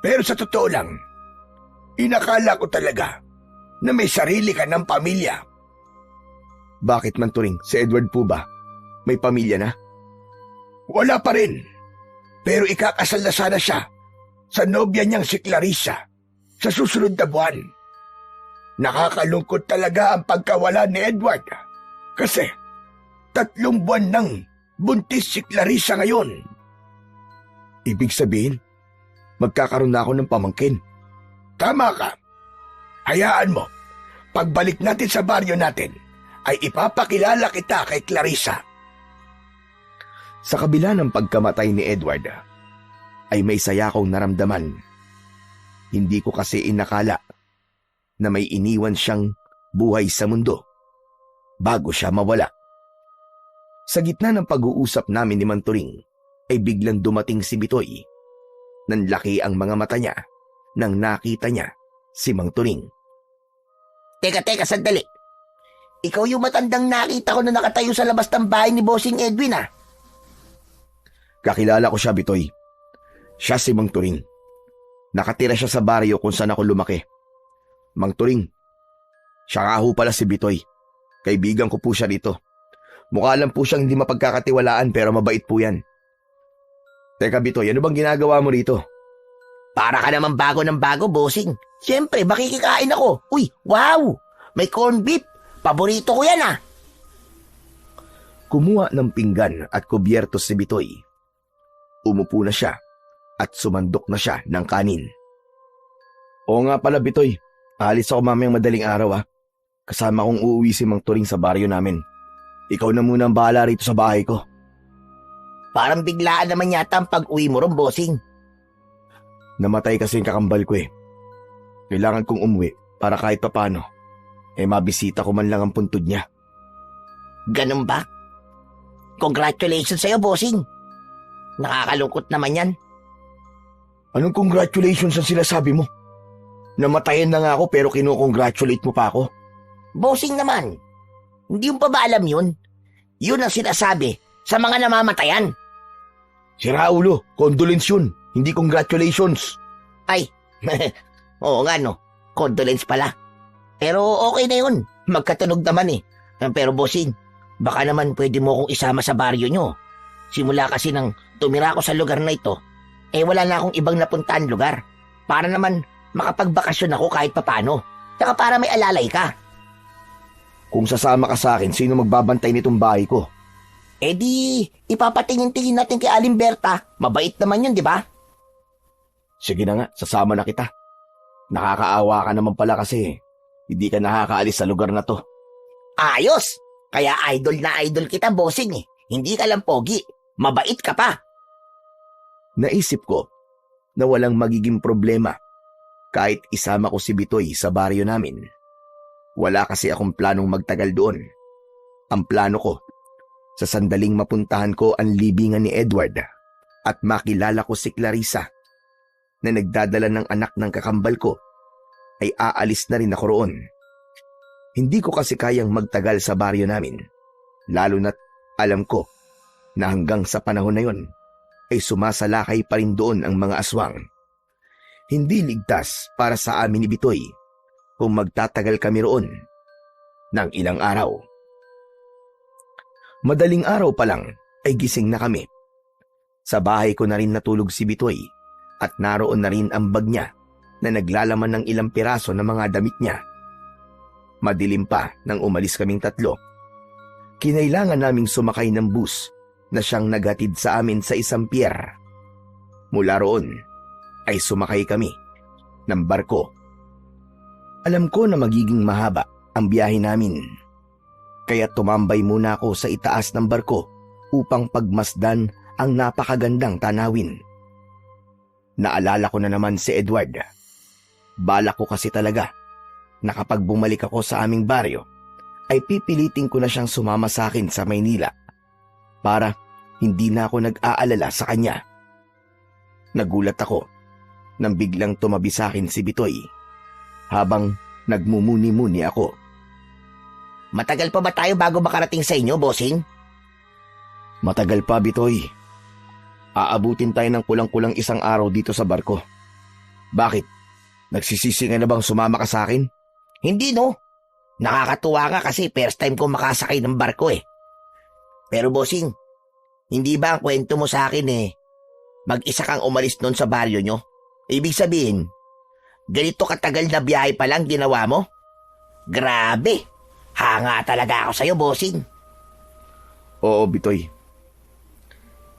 C: Pero sa totoo lang, inakala ko talaga na may sarili ka ng pamilya.
B: Bakit, Mang Turing? Si Edward po ba? May pamilya na?
C: Wala pa rin. Pero ikakasal na sana siya sa nobya niyang si Clarissa sa susunod na buwan. Nakakalungkot talaga ang pagkawala ni Edward kasi 3 buwan nang buntis si Clarissa ngayon.
B: Ibig sabihin, magkakaroon na ako ng pamangkin.
C: Tama ka. Hayaan mo, pagbalik natin sa baryo natin, ay ipapakilala kita kay Clarissa.
B: Sa kabila ng pagkamatay ni Edward, ay may saya akong naramdaman. Hindi ko kasi inakala na may iniwan siyang buhay sa mundo bago siya mawala. Sa gitna ng pag-uusap namin ni Mang Turing, ay biglang dumating si Bitoy. Nanlaki ang mga mata niya nang nakita niya si Mang Turing.
A: Teka, sandali. Ikaw yung matandang nakita ko na nakatayo sa labas ng bahay ni Bossing Edwin, ah.
B: Kakilala ko siya, Bitoy. Siya si Mang Turing. Nakatira siya sa baryo kung saan ako lumaki. Mang Turing, siya nga ho pala si Bitoy. Kaibigan ko po siya dito. Mukha lang po siyang hindi mapagkakatiwalaan pero mabait po yan. Teka, Bitoy, ano bang ginagawa mo rito?
A: Para ka naman bago ng bago, Bossing. Siyempre, makikikain ako. Uy, wow! May corned beef. Paborito ko yan, ah.
B: Kumuha ng pinggan at kubyertos si Bitoy. Umupo na siya at sumandok na siya ng kanin. Oo nga pala, Bitoy. Alis ako mamayang madaling araw, ah. Kasama kong uuwi si Mang Turing sa baryo namin. Ikaw na muna ang bahala rito sa bahay ko.
A: Parang biglaan naman yata ang pag-uwi mo ron, Bossing.
B: Namatay kasi yung kakambal ko eh. Kailangan kong umuwi para kahit papano, mabisita ko man lang ang puntod niya.
A: Ganun ba? Congratulations sa'yo, Bossing. Nakakalungkot naman yan.
B: Anong congratulations ang sinasabi mo? Namatayan na nga ako pero kinukongratulate mo pa ako.
A: Bossing naman. Hindi mo pa ba alam yun? Yun ang sinasabi sa mga namamatayan.
B: Si Raulo, condolence yun, hindi congratulations.
A: Ay, oo nga no. Condolence pala. Pero okay na yun. Magkatunog naman eh. Pero Bossing, baka naman pwede mo akong isama sa baryo nyo. Simula kasi nang tumira ako sa lugar na ito, wala na akong ibang napuntahan lugar. Para naman makapagbakasyon ako kahit papano. Saka para may alalay ka.
B: Kung sasama ka sa akin, sino magbabantay nitong bahay ko?
A: Di, ipapatingin-tingin natin kay Alimberta. Mabait naman yun, di ba?
B: Sige na nga, sasama na kita. Nakakaawa ka naman pala kasi hindi ka nakakaalis sa lugar na to.
A: Ayos! Kaya idol na idol kita, Bossing eh. Hindi ka lang pogi. Mabait ka pa.
B: Naisip ko na walang magiging problema kahit isama ko si Bitoy sa baryo namin. Wala kasi akong planong magtagal doon. Ang plano ko, sa sandaling mapuntahan ko ang libingan ni Edward at makilala ko si Clarissa na nagdadala ng anak ng kakambal ko, ay aalis na rin ako roon. Hindi ko kasi kayang magtagal sa baryo namin, lalo na't alam ko na hanggang sa panahon na yon ay sumasalakay pa rin doon ang mga aswang. hindi ligtas para sa amin ni Bitoy kung magtatagal kami roon ng ilang araw. Madaling araw pa lang ay gising na kami. Sa bahay ko na rin natulog si Bitoy at naroon na rin ang bag niya na naglalaman ng ilang piraso ng mga damit niya. Madilim pa nang umalis kaming tatlo. Kinailangan naming sumakay ng bus na siyang naghatid sa amin sa isang pier. Mula roon ay sumakay kami ng barko. Alam ko na magiging mahaba ang biyahe namin. Kaya tumambay muna ako sa itaas ng barko upang pagmasdan ang napakagandang tanawin. Naalala ko na naman si Edward. Balak ko kasi talaga na kapag bumalik ako sa aming baryo, ay pipilitin ko na siyang sumama sa akin sa Maynila para hindi na ako nag-aalala sa kanya. Nagulat ako nang biglang tumabi sa akin si Bitoy habang nagmumuni-muni ako.
A: Matagal pa ba tayo bago makarating sa inyo, bossing?
B: Matagal pa, Bitoy. Aabutin tayo ng kulang-kulang isang araw dito sa barko. Bakit? Nagsisisi ka na bang sumama ka sa akin?
A: Hindi, no? Nakakatuwa nga kasi first time ko makasakay ng barko eh. Pero bossing, hindi ba ang kwento mo sa akin mag-isa kang umalis noon sa baryo nyo? Ibig sabihin, ganito katagal na biyahe pa lang ginawa mo? Grabe! Hanga talaga ako sa'yo, bossing.
B: Oo, Bitoy.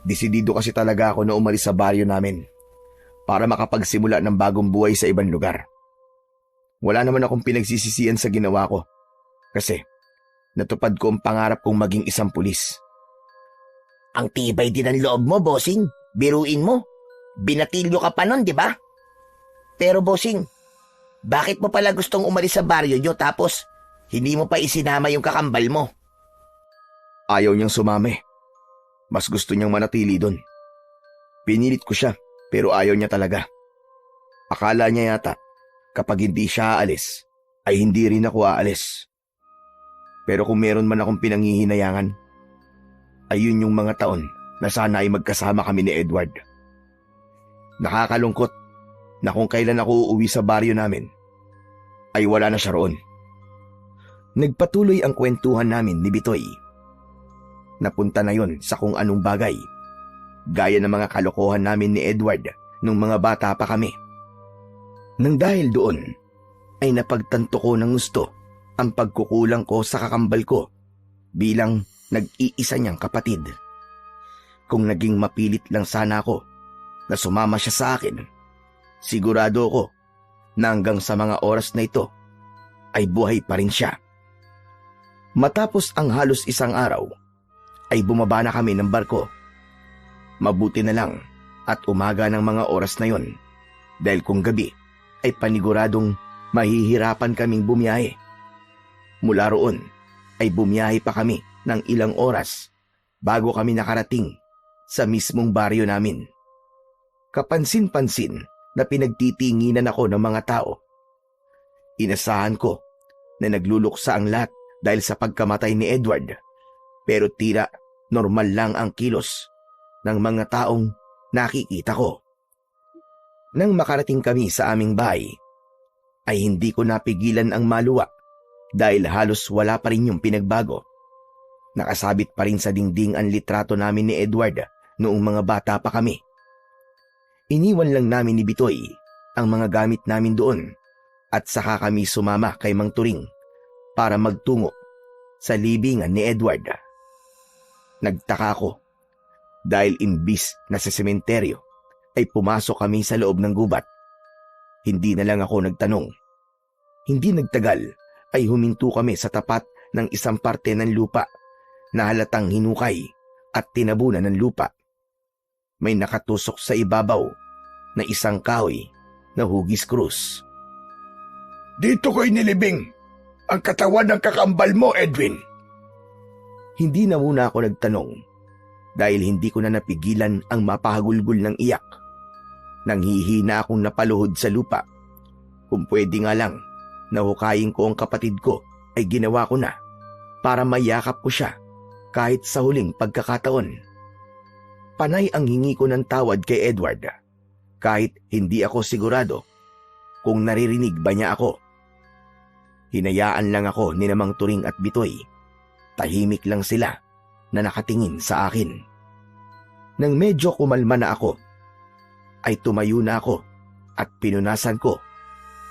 B: Desidido kasi talaga ako na umalis sa baryo namin para makapagsimula ng bagong buhay sa ibang lugar. Wala naman akong pinagsisisihan sa ginawa ko kasi natupad ko ang pangarap kong maging isang pulis.
A: Ang tibay din ng loob mo, bossing. Biruin mo. Binatilyo ka pa nun, di ba? Pero bossing, bakit mo pala gustong umalis sa baryo nyo tapos hindi mo pa isinama yung kakambal mo?
B: Ayaw niyang sumami. Mas gusto niyang manatili doon. Pinilit ko siya pero ayaw niya talaga. Akala niya yata kapag hindi siya aalis ay hindi rin ako aalis. Pero kung meron man akong pinanghihinayangan, ayun yung mga taon na sana ay magkasama kami ni Edward. Nakakalungkot na kung kailan ako uuwi sa baryo namin, ay wala na siya roon. Nagpatuloy ang kwentuhan namin ni Bitoy. Napunta na yon sa kung anong bagay, gaya ng mga kalokohan namin ni Edward nung mga bata pa kami. Nang dahil doon, ay napagtanto ko ng gusto ang pagkukulang ko sa kakambal ko bilang nag-iisa niyang kapatid. Kung naging mapilit lang sana ako na sumama siya sa akin, sigurado ko na hanggang sa mga oras na ito ay buhay pa rin siya. Matapos ang halos isang araw, ay bumaba na kami ng barko. Mabuti na lang at umaga ng mga oras na yon dahil kung gabi ay paniguradong mahihirapan kaming bumiyahe. Mula roon ay bumiyahe pa kami ng ilang oras bago kami nakarating sa mismong baryo namin. Kapansin-pansin na pinagtitinginan ako ng mga tao. Inasahan ko na nagluluksa ang lahat dahil sa pagkamatay ni Edward, pero tila normal lang ang kilos ng mga taong nakikita ko. Nang makarating kami sa aming bahay, ay hindi ko napigilan ang maluwa dahil halos wala pa rin yung pinagbago. Nakasabit pa rin sa dingding ang litrato namin ni Edward noong mga bata pa kami. Iniwan lang namin ni Bitoy ang mga gamit namin doon at saka kami sumama kay Mang Turing para magtungo sa libingan ni Edward. Nagtaka ako dahil imbis na sa sementeryo ay pumasok kami sa loob ng gubat. Hindi na lang ako nagtanong. Hindi nagtagal ay huminto kami sa tapat ng isang parte ng lupa na halatang hinukay at tinabunan ng lupa. May nakatusok sa ibabaw na isang kahoy na hugis krus.
C: Dito ko inilibing ang katawan ng kakambal mo, Edwin.
B: Hindi na muna ako nagtanong dahil hindi ko na napigilan ang mapahagulgol ng iyak. Nanghihina akong napaluhod sa lupa. Kung pwede nga lang, nahukayin ko ang kapatid ko ay ginawa ko na para mayakap ko siya kahit sa huling pagkakataon. Panay ang hingi ko ng tawad kay Edward kahit hindi ako sigurado kung naririnig ba niya ako. Hinayaan lang ako ni Namang Turing at Bitoy. Tahimik lang sila na nakatingin sa akin. Nang medyo kumalma na ako, ay tumayo na ako at pinunasan ko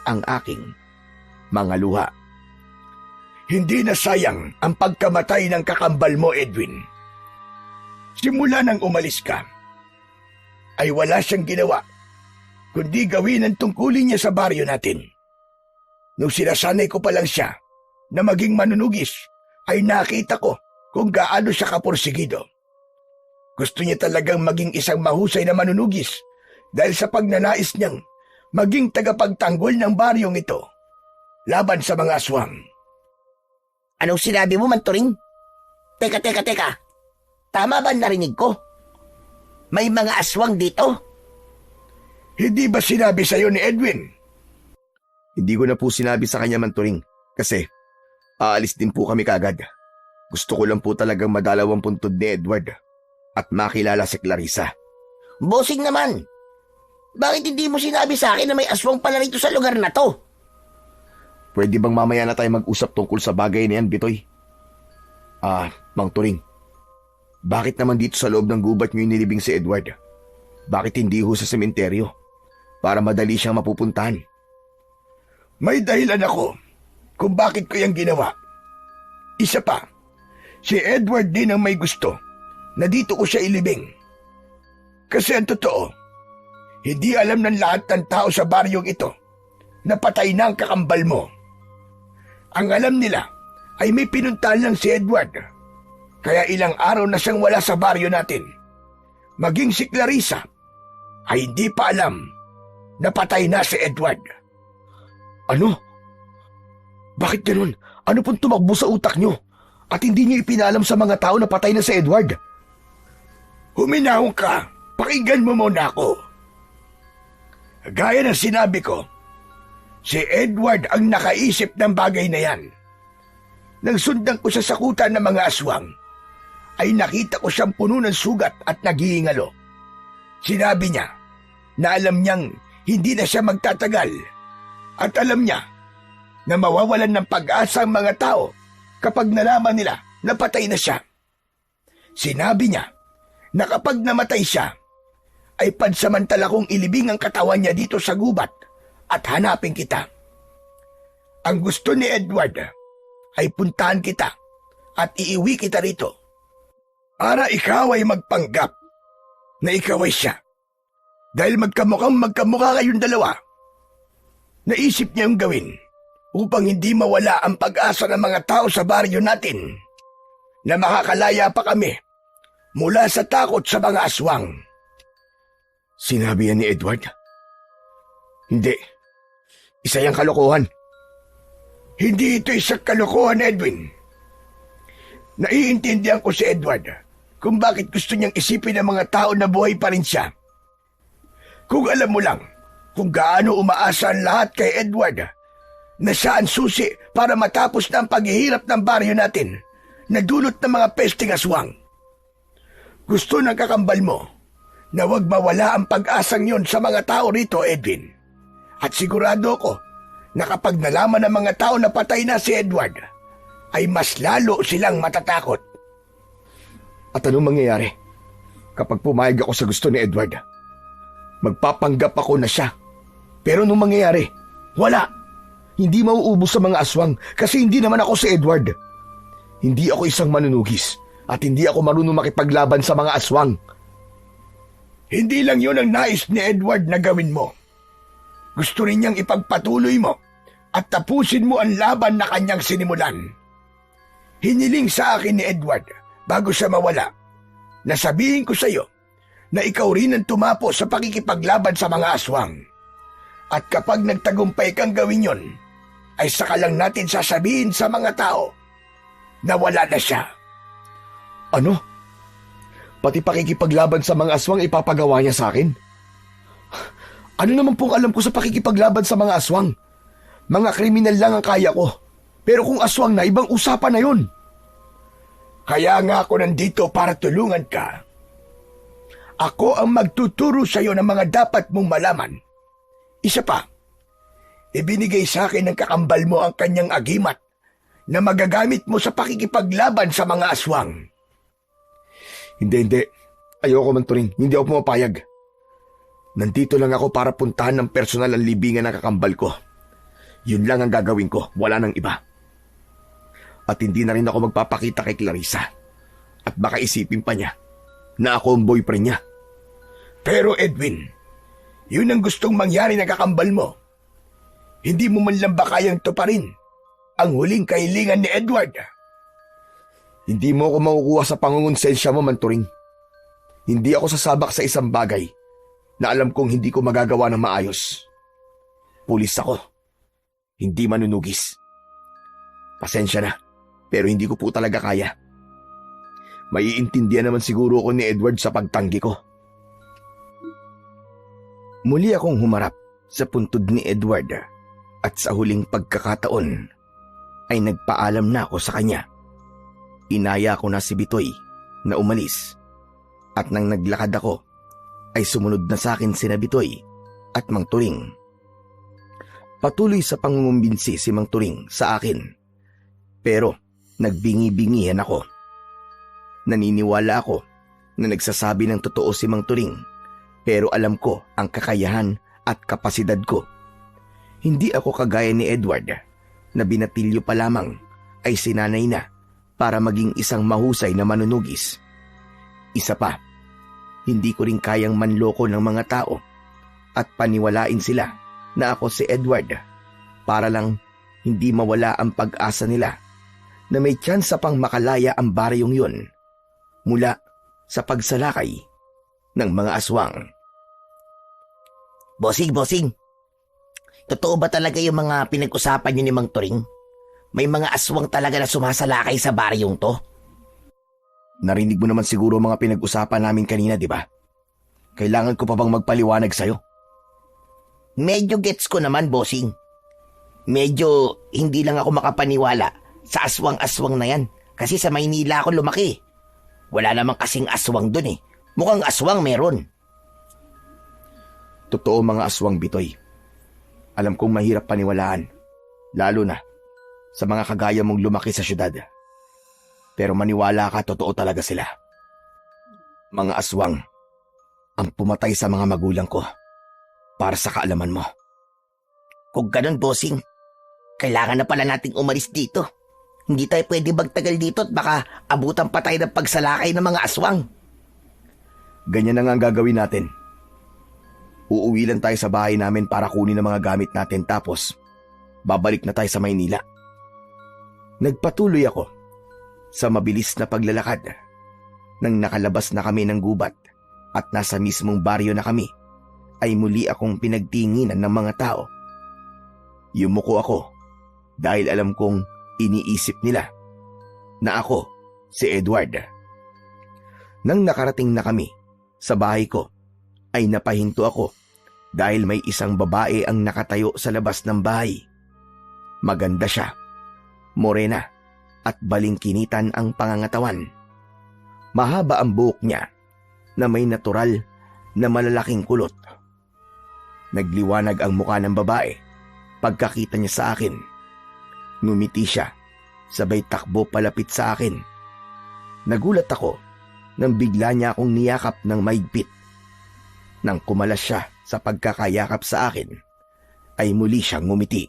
B: ang aking mga luha.
C: Hindi na sayang ang pagkamatay ng kakambal mo, Edwin. Simula nang umalis ka, ay wala siyang ginawa kundi gawin ang tungkulin niya sa baryo natin. Nung sinasanay ko pa lang siya na maging manunugis, ay nakita ko kung gaano siya kapursigido. Gusto niya talagang maging isang mahusay na manunugis dahil sa pagnanais niyang maging tagapagtanggol ng baryong ito laban sa mga aswang.
A: Anong sinabi mo, Manturing? Teka. Tama ba narinig ko? May mga aswang dito?
C: Hindi ba sinabi sa'yo ni Edwin?
B: Hindi ko na po sinabi sa kanya, Manturing, kasi aalis din po kami kagad. Gusto ko lang po talagang madalaw ang puntod ni Edward at makilala si Clarissa.
A: Bossing naman! Bakit hindi mo sinabi sa akin na may aswang pala rito sa lugar na to?
B: Pwede bang mamaya na tayo mag-usap tungkol sa bagay na yan, Bitoy? Mang Turing, bakit naman dito sa loob ng gubat niyo inilibing si Edward? Bakit hindi ho sa sementeryo? Para madali siyang mapupuntahan.
C: May dahilan ako kung bakit ko yung ginawa. Isa pa, si Edward din ang may gusto na dito ko siya ilibing. Kasi ang totoo, hindi alam ng lahat ng tao sa baryong ito na patay na ang kakambal mo. Ang alam nila ay may pinuntahan lang si Edward. Kaya ilang araw na siyang wala sa baryo natin. Maging si Clarissa ay hindi pa alam na patay na si Edward.
B: Ano? Bakit ganun? Ano pong tumakbo sa utak niyo? At hindi niyo ipinalam sa mga tao na patay na si Edward?
C: Huminahon ka. Pakinggan mo muna ako. Gaya ng sinabi ko, si Edward ang nakaisip ng bagay na yan. Nang sundan ko sa sakutan ng mga aswang, ay nakita ko siyang puno ng sugat at naghihingalo. Sinabi niya na alam niyang hindi na siya magtatagal at alam niya na mawawalan ng pag-asa ang mga tao kapag nalaman nila na patay na siya. Sinabi niya na kapag namatay siya, ay pansamantala kong ilibing ang katawan niya dito sa gubat at hanapin kita. Ang gusto ni Edward ay puntahan kita at iiwi kita rito para ikaw ay magpanggap na ikaw ay siya. Dahil magkamukha kayong dalawa, naisip niya yung gawin upang hindi mawala ang pag-asa ng mga tao sa baryo natin na makakalaya pa kami mula sa takot sa mga aswang.
B: Sinabi yan ni Edward? Hindi. Isa yung kalokohan.
C: Hindi ito isang kalokohan, Edwin. Naiintindihan ko si Edward kung bakit gusto niyang isipin ng mga tao na buhay pa rin siya. Kung alam mo lang kung gaano umaasa ang lahat kay Edward na siya ang susi para matapos na ang paghihirap ng baryo natin na dulot ng mga pesting aswang. Gusto ng kakambal mo na wag mawala ang pag-asang yon sa mga tao rito, Edwin. At sigurado ko na kapag nalaman ng mga tao na patay na si Edward, ay mas lalo silang matatakot.
B: At anong mangyayari kapag pumayag ako sa gusto ni Edward? Magpapanggap ako na siya. Pero anong mangyayari? Wala. Hindi mauubos sa mga aswang kasi hindi naman ako si Edward. Hindi ako isang manunugis at hindi ako marunong makipaglaban sa mga aswang.
C: Hindi lang yun ang nais ni Edward na gawin mo. Gusto rin niyang ipagpatuloy mo at tapusin mo ang laban na kanyang sinimulan. Hiniling sa akin ni Edward bago siya mawala na sabihin ko sa iyo na ikaw rin ang tumapo sa pakikipaglaban sa mga aswang. At kapag nagtagumpay kang gawin yon, ay saka lang natin sasabihin sa mga tao na wala na siya.
B: Ano? Pati pakikipaglaban sa mga aswang ipapagawa niya sa akin? Ano naman pong alam ko sa pakikipaglaban sa mga aswang? Mga kriminal lang ang kaya ko. Pero kung aswang na, ibang usapan na yun.
C: Kaya nga ako nandito para tulungan ka. Ako ang magtuturo sa iyo ng mga dapat mong malaman. Isa pa, ibinigay sa akin ng kakambal mo ang kanyang agimat na magagamit mo sa pakikipaglaban sa mga aswang.
B: Hindi. Ayoko man, Turing. Hindi ako pumapayag. Nandito lang ako para puntahan ng personal ang libingan ng kakambal ko. Yun lang ang gagawin ko. Wala nang iba. At hindi na rin ako magpapakita kay Clarissa. At baka isipin pa niya na ako ang boyfriend niya.
C: Pero Edwin, yun ang gustong mangyari ng kakambal mo. Hindi mo man lang ba kayang tuparin ang huling kahilingan ni Edward?
B: Hindi mo ako makukuha sa pangungonsensya mo, Manturing. Hindi ako sasabak sa isang bagay na alam kong hindi ko magagawa ng maayos. Pulis ako. Hindi manunugis. Pasensya na, pero hindi ko po talaga kaya. Maiintindihan naman siguro ako ni Edward sa pagtanggi ko. Muli akong humarap sa puntod ni Edward at sa huling pagkakataon ay nagpaalam na ako sa kanya. Inaya ko na si Bitoy na umalis at nang naglakad ako ay sumunod na sa akin sina Bitoy at Mang Turing. Patuloy sa pangungumbinsi si Mang Turing sa akin pero nagbingi-bingihan ako. Naniniwala ako na nagsasabi ng totoo si Mang Turing pero alam ko ang kakayahan at kapasidad ko. Hindi ako kagaya ni Edward na binatilyo pa lamang ay sinanay na para maging isang mahusay na manunugis. Isa pa, hindi ko rin kayang manloko ng mga tao at paniwalain sila na ako si Edward para lang hindi mawala ang pag-asa nila na may tsansa pang makalaya ang baryong yun mula sa pagsalakay ng mga aswang.
A: Bossing. Totoo ba talaga yung mga pinag-usapan niyo ni Mang Turing? May mga aswang talaga na sumasalakay sa baryong to?
B: Narinig mo naman siguro mga pinag-usapan namin kanina, di ba? Kailangan ko pa bang magpaliwanag sa'yo?
A: Medyo gets ko naman, bossing. Medyo hindi lang ako makapaniwala sa aswang-aswang na yan. Kasi sa Maynila ako lumaki. Wala namang kasing aswang dun eh. Mukhang aswang meron.
B: Totoo mga aswang, Bitoy. Alam kong mahirap paniwalaan. Lalo na sa mga kagaya mong lumaki sa syudad. Pero maniwala ka, totoo talaga sila. Mga aswang ang pumatay sa mga magulang ko para sa kaalaman mo.
A: Kung ganun, bossing, kailangan na pala nating umalis dito. Hindi tayo pwede magtagal dito at baka abutan pa tayo ng pagsalakay ng mga aswang.
B: Ganyan na nga ang gagawin natin. Uuwi lang tayo sa bahay namin para kunin ang mga gamit natin tapos babalik na tayo sa Maynila. Nagpatuloy ako sa mabilis na paglalakad. Nang nakalabas na kami ng gubat at nasa mismong baryo na kami, ay muli akong pinagtinginan ng mga tao. Yumuko ako dahil alam kong iniisip nila na ako si Edward. Nang nakarating na kami sa bahay ko, ay napahinto ako dahil may isang babae ang nakatayo sa labas ng bahay. Maganda siya, morena at balingkinitan ang pangangatawan. Mahaba ang buhok niya na may natural na malalaking kulot. Nagliwanag ang mukha ng babae pagkakita niya sa akin. Ngumiti siya, sabay takbo palapit sa akin. Nagulat ako nang bigla niya akong niyakap ng mahigpit. Nang kumalas siya sa pagkakayakap sa akin, ay muli siyang ngumiti.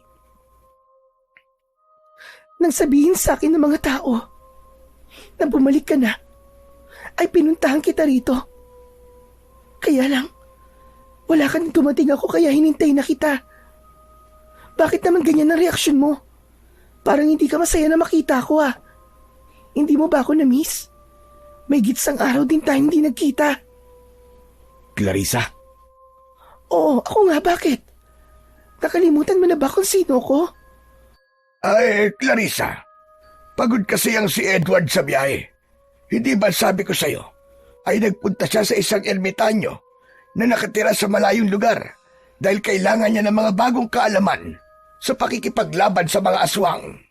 E: Nang sabihin sa akin ng mga tao na bumalik ka na, ay pinuntahan kita rito. Kaya lang, wala ka nang dumating ako kaya hinintay na kita. Bakit naman ganyan ang reaksyon mo? Parang hindi ka masaya na makita ako ah. Hindi mo ba ako na-miss? May gitsang araw din tayo hindi nagkita.
B: Clarissa?
E: Oo, ako nga, bakit? Nakalimutan mo na ba kung sino ko?
C: Ay, Clarissa, pagod kasi ang si Edward sa biyahe. Hindi ba sabi ko sa'yo, ay nagpunta siya sa isang ermitanyo na nakatira sa malayong lugar dahil kailangan niya ng mga bagong kaalaman sa pakikipaglaban sa mga aswang.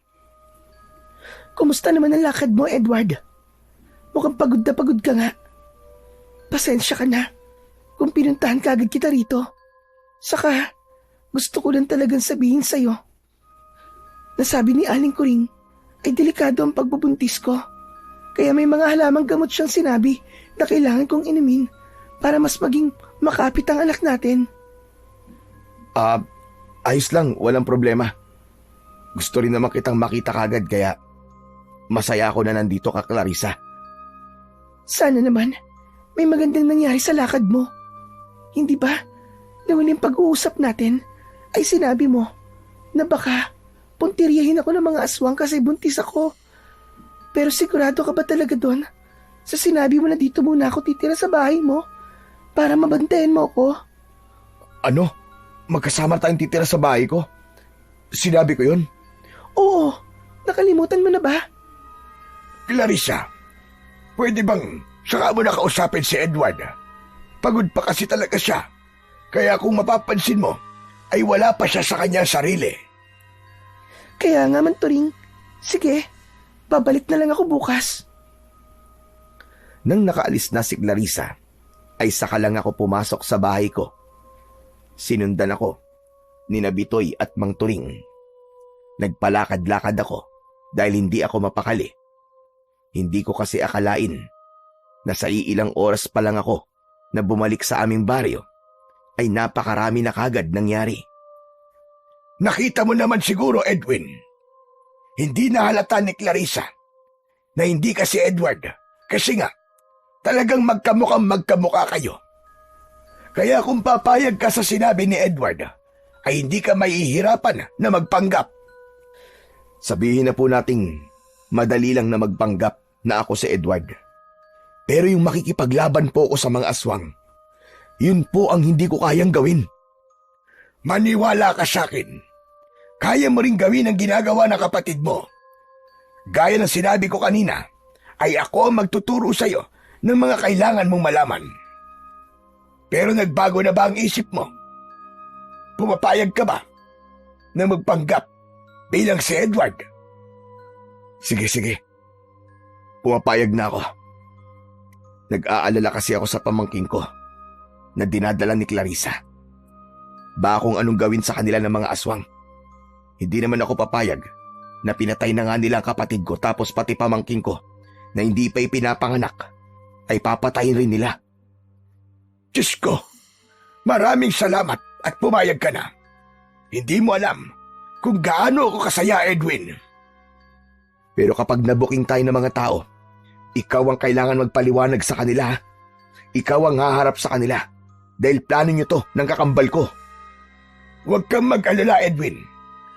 E: Kumusta naman ang lakad mo, Edward? Mukhang pagod na pagod ka nga. Pasensya ka na kung pinuntahan kagad kita rito. Saka, gusto ko lang talagang sabihin sa'yo. Nasabi ni Aling Kuring ay delikado ang pagbubuntis ko. Kaya may mga halamang gamot siyang sinabi na kailangan kong inumin para mas maging makapit ang anak natin.
B: Ayos lang, walang problema. Gusto rin naman kitang makita kagad kaya masaya ako na nandito ka, Clarissa.
E: Sana naman may magandang nangyari sa lakad mo. Hindi ba na huling pag-uusap natin ay sinabi mo na baka puntiryahin ako ng mga aswang kasi buntis ako. Pero sigurado ka ba talaga doon? Sa sinabi mo na dito muna ako titira sa bahay mo para mabantayan mo ako?
B: Ano? Magkasama tayong titira sa bahay ko? Sinabi ko yun?
E: Oo, nakalimutan mo na ba?
C: Clarissa, pwede bang saka mo na kausapin si Edward? Pagod pa kasi talaga siya. Kaya kung mapapansin mo, ay wala pa siya sa kanyang sarili.
E: Kaya nga man, Turing. Sige, babalik na lang ako bukas.
B: Nang nakaalis na si Clarissa, ay saka lang ako pumasok sa bahay ko. Sinundan ako ni Bitoy at Mang Turing. Nagpalakad-lakad ako dahil hindi ako mapakali. Hindi ko kasi akalain na sa iilang oras pa lang ako na bumalik sa aming baryo ay napakarami na kagad nangyari.
C: Nakita mo naman siguro, Edwin. Hindi nahalata ni Clarissa na hindi ka si Edward. Kasi nga, talagang magkamukha kayo. Kaya kung papayag ka sa sinabi ni Edward, ay hindi ka mahihirapan na magpanggap.
B: Sabihin na po nating madali lang na magpanggap na ako si Edward. Pero yung makikipaglaban po ako sa mga aswang, yun po ang hindi ko kayang gawin.
C: Maniwala ka sa akin. Kaya mo ring gawin ang ginagawa ng kapatid mo. Gaya ng sinabi ko kanina, ay ako ang magtuturo sa iyo ng mga kailangan mong malaman. Pero nagbago na ba ang isip mo? Pumapayag ka ba na magpanggap bilang si Edward?
B: Sige. Pumapayag na ako. Nag-aalala kasi ako sa pamangking ko na dinadala ni Clarissa. Ba kung anong gawin sa kanila ng mga aswang. Hindi naman ako papayag na pinatay na nga nila ang kapatid ko tapos pati pamangking ko na hindi pa ipinapanganak ay papatayin rin nila.
C: Diyos ko, maraming salamat at pumayag ka na. Hindi mo alam kung gaano ako kasaya, Edwin.
B: Pero kapag nabuking tayo ng mga tao, ikaw ang kailangan magpaliwanag sa kanila. Ikaw ang haharap sa kanila dahil plano nyo to ng kakambal ko.
C: Huwag kang mag-alala, Edwin.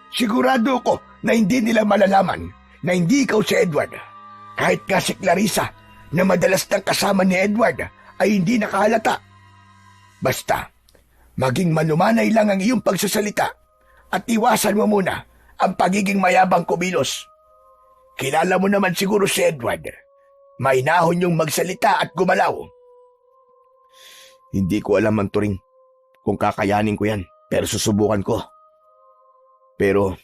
C: Sigurado ko na hindi nila malalaman na hindi ikaw si Edward. Kahit nga si Clarissa na madalas nang kasama ni Edward ay hindi nakahalata. Basta, maging malumanay lang ang iyong pagsasalita at iwasan mo muna ang pagiging mayabang kumilos. Kilala mo naman siguro si Edward. Mainahon yung magsalita at gumalaw.
B: Hindi ko alam, Mang Turing, kung kakayanin ko yan, pero susubukan ko. Pero,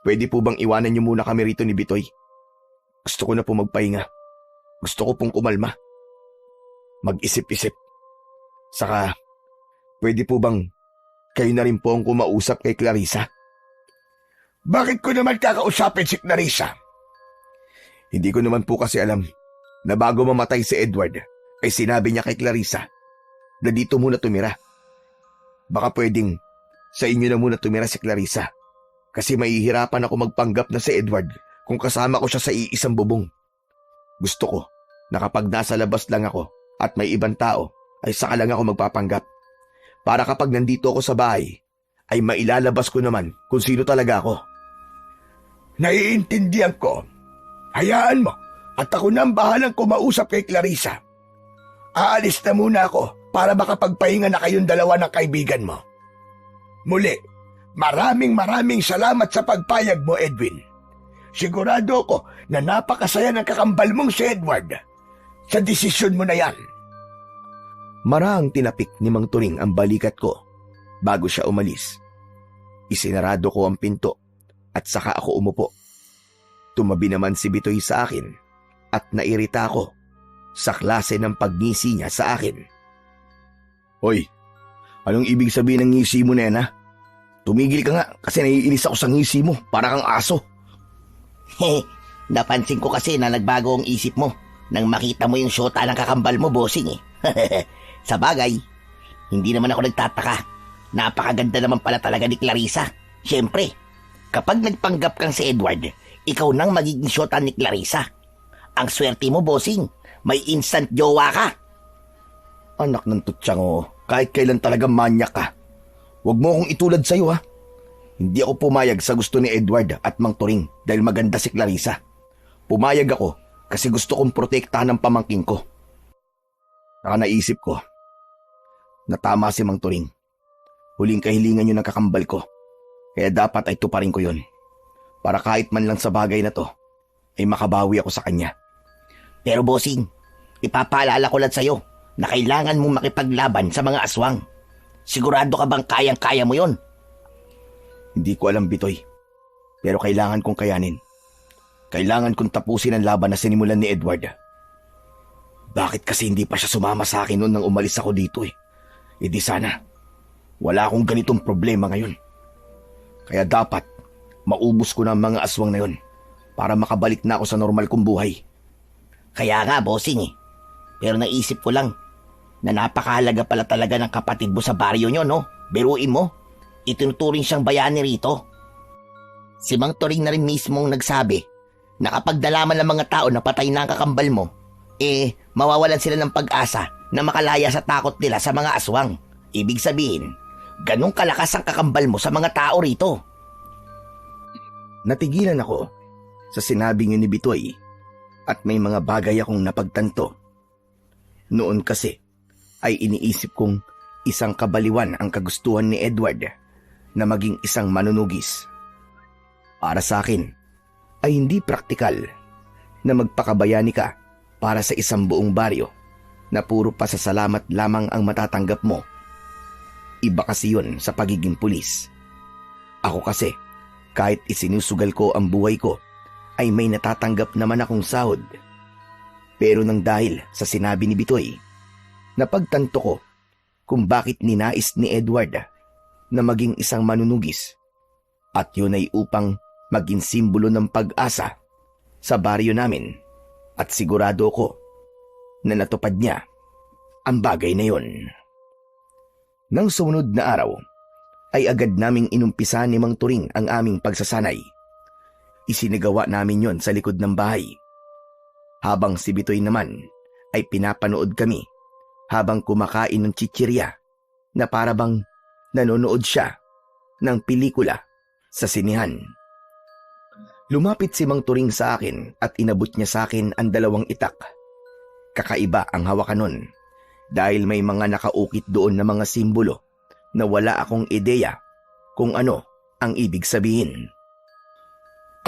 B: pwede po bang iwanan niyo muna kami rito ni Bitoy? Gusto ko na po magpahinga. Gusto ko pong kumalma. Mag-isip-isip. Saka, pwede po bang kayo na rin po ang kumausap kay Clarissa?
C: Bakit ko naman kakausapin si Clarissa?
B: Hindi ko naman po kasi alam na bago mamatay si Edward ay sinabi niya kay Clarissa na dito muna tumira. Baka pwedeng sa inyo na muna tumira si Clarissa kasi mahihirapan ako magpanggap na si Edward kung kasama ko siya sa iisang bubong. Gusto ko na kapag nasa labas lang ako at may ibang tao ay saka lang ako magpapanggap. Para kapag nandito ako sa bahay ay mailalabas ko naman kung sino talaga ako.
C: Naiintindihan ko. Hayaan mo at ako na ang bahalang kumausap kay Clarissa. Aalis na muna ako para makapagpahinga na kayong dalawa ng kaibigan mo. Muli, maraming salamat sa pagpayag mo, Edwin. Sigurado ko na napakasaya ng kakambal mong si Edward sa desisyon mo na yan.
B: Marahang tinapik ni Mang Turing ang balikat ko bago siya umalis. Isinarado ko ang pinto at saka ako umupo. Tumabi naman si Bitoy sa akin at nairita ako sa klase ng pagngisi niya sa akin. Hoy, anong ibig sabihin ng ngisi mo na yan, ha? Tumigil ka nga kasi naiinis ako sa ngisi mo, para kang aso.
A: Napansin ko kasi na nagbago ang isip mo nang makita mo yung syota ng kakambal mo, bossing eh. Sa bagay, hindi naman ako nagtataka. Napakaganda naman pala talaga ni Clarissa. Siyempre, kapag nagpanggap kang si Edward, ikaw nang magiging syota ni Clarissa. Ang swerte mo, bossing. May instant jowa ka.
B: Anak ng tutsang kahit kailan talaga manyak ka. Huwag mo akong itulad sa'yo, ha? Hindi ako pumayag sa gusto ni Edward at Mang Turing dahil maganda si Clarissa. Pumayag ako kasi gusto kong protektahan ng pamangking ko. Saka naisip ko na tama si Mang Turing. Huling kahilingan yun ng kakambal ko. Kaya dapat ay tuparin ko yun. Para kahit man lang sa bagay na to, ay makabawi ako sa kanya.
A: Pero bossing, ipapaalala ko lang sa'yo na kailangan mong makipaglaban sa mga aswang. Sigurado ka bang kayang-kaya mo yon?
B: Hindi ko alam, Bitoy. Pero kailangan kong kayanin. Kailangan kong tapusin ang laban na sinimulan ni Edward. Bakit kasi hindi pa siya sumama sa akin noon nang umalis ako dito eh? E di sana, wala akong ganitong problema ngayon. Kaya dapat, maubos ko na ang mga aswang na yon para makabalik na ako sa normal kong buhay.
A: Kaya nga, bossing eh. Pero naisip ko lang na napakahalaga pala talaga ng kapatid mo sa baryo nyo, no? Biruin mo, itinuturing siyang bayani rito. Si Mang Turing na rin mismong nagsabi na kapag nalaman ng mga tao na patay na ang kakambal mo, mawawalan sila ng pag-asa na makalaya sa takot nila sa mga aswang. Ibig sabihin, ganong kalakas ang kakambal mo sa mga tao rito.
B: Natigilan ako sa sinabing yun ni Bitoy at may mga bagay akong napagtanto. Noon kasi ay iniisip kong isang kabaliwan ang kagustuhan ni Edward na maging isang manunugis. Para sa akin ay hindi praktikal na magpakabayani ka para sa isang buong baryo na puro pasasalamat lamang ang matatanggap mo. Iba kasi yun sa pagiging pulis. Ako kasi, kahit isinusugal ko ang buhay ko, ay may natatanggap naman akong sahod. Pero nang dahil sa sinabi ni Bitoy, napagtanto ko kung bakit ninais ni Edward na maging isang manunugis. At yun ay upang maging simbolo ng pag-asa sa baryo namin. At sigurado ko na natupad niya ang bagay na yun. Nang sumunod na araw, ay agad naming inumpisa ni Mang Turing ang aming pagsasanay. Isinagawa namin yon sa likod ng bahay. Habang si Bitoy naman ay pinapanood kami habang kumakain ng chichirya na parabang nanonood siya ng pelikula sa sinihan. Lumapit si Mang Turing sa akin at inabot niya sa akin ang 2 itak. Kakaiba ang hawakan nun dahil may mga nakaukit doon na mga simbolo na wala akong ideya kung ano ang ibig sabihin.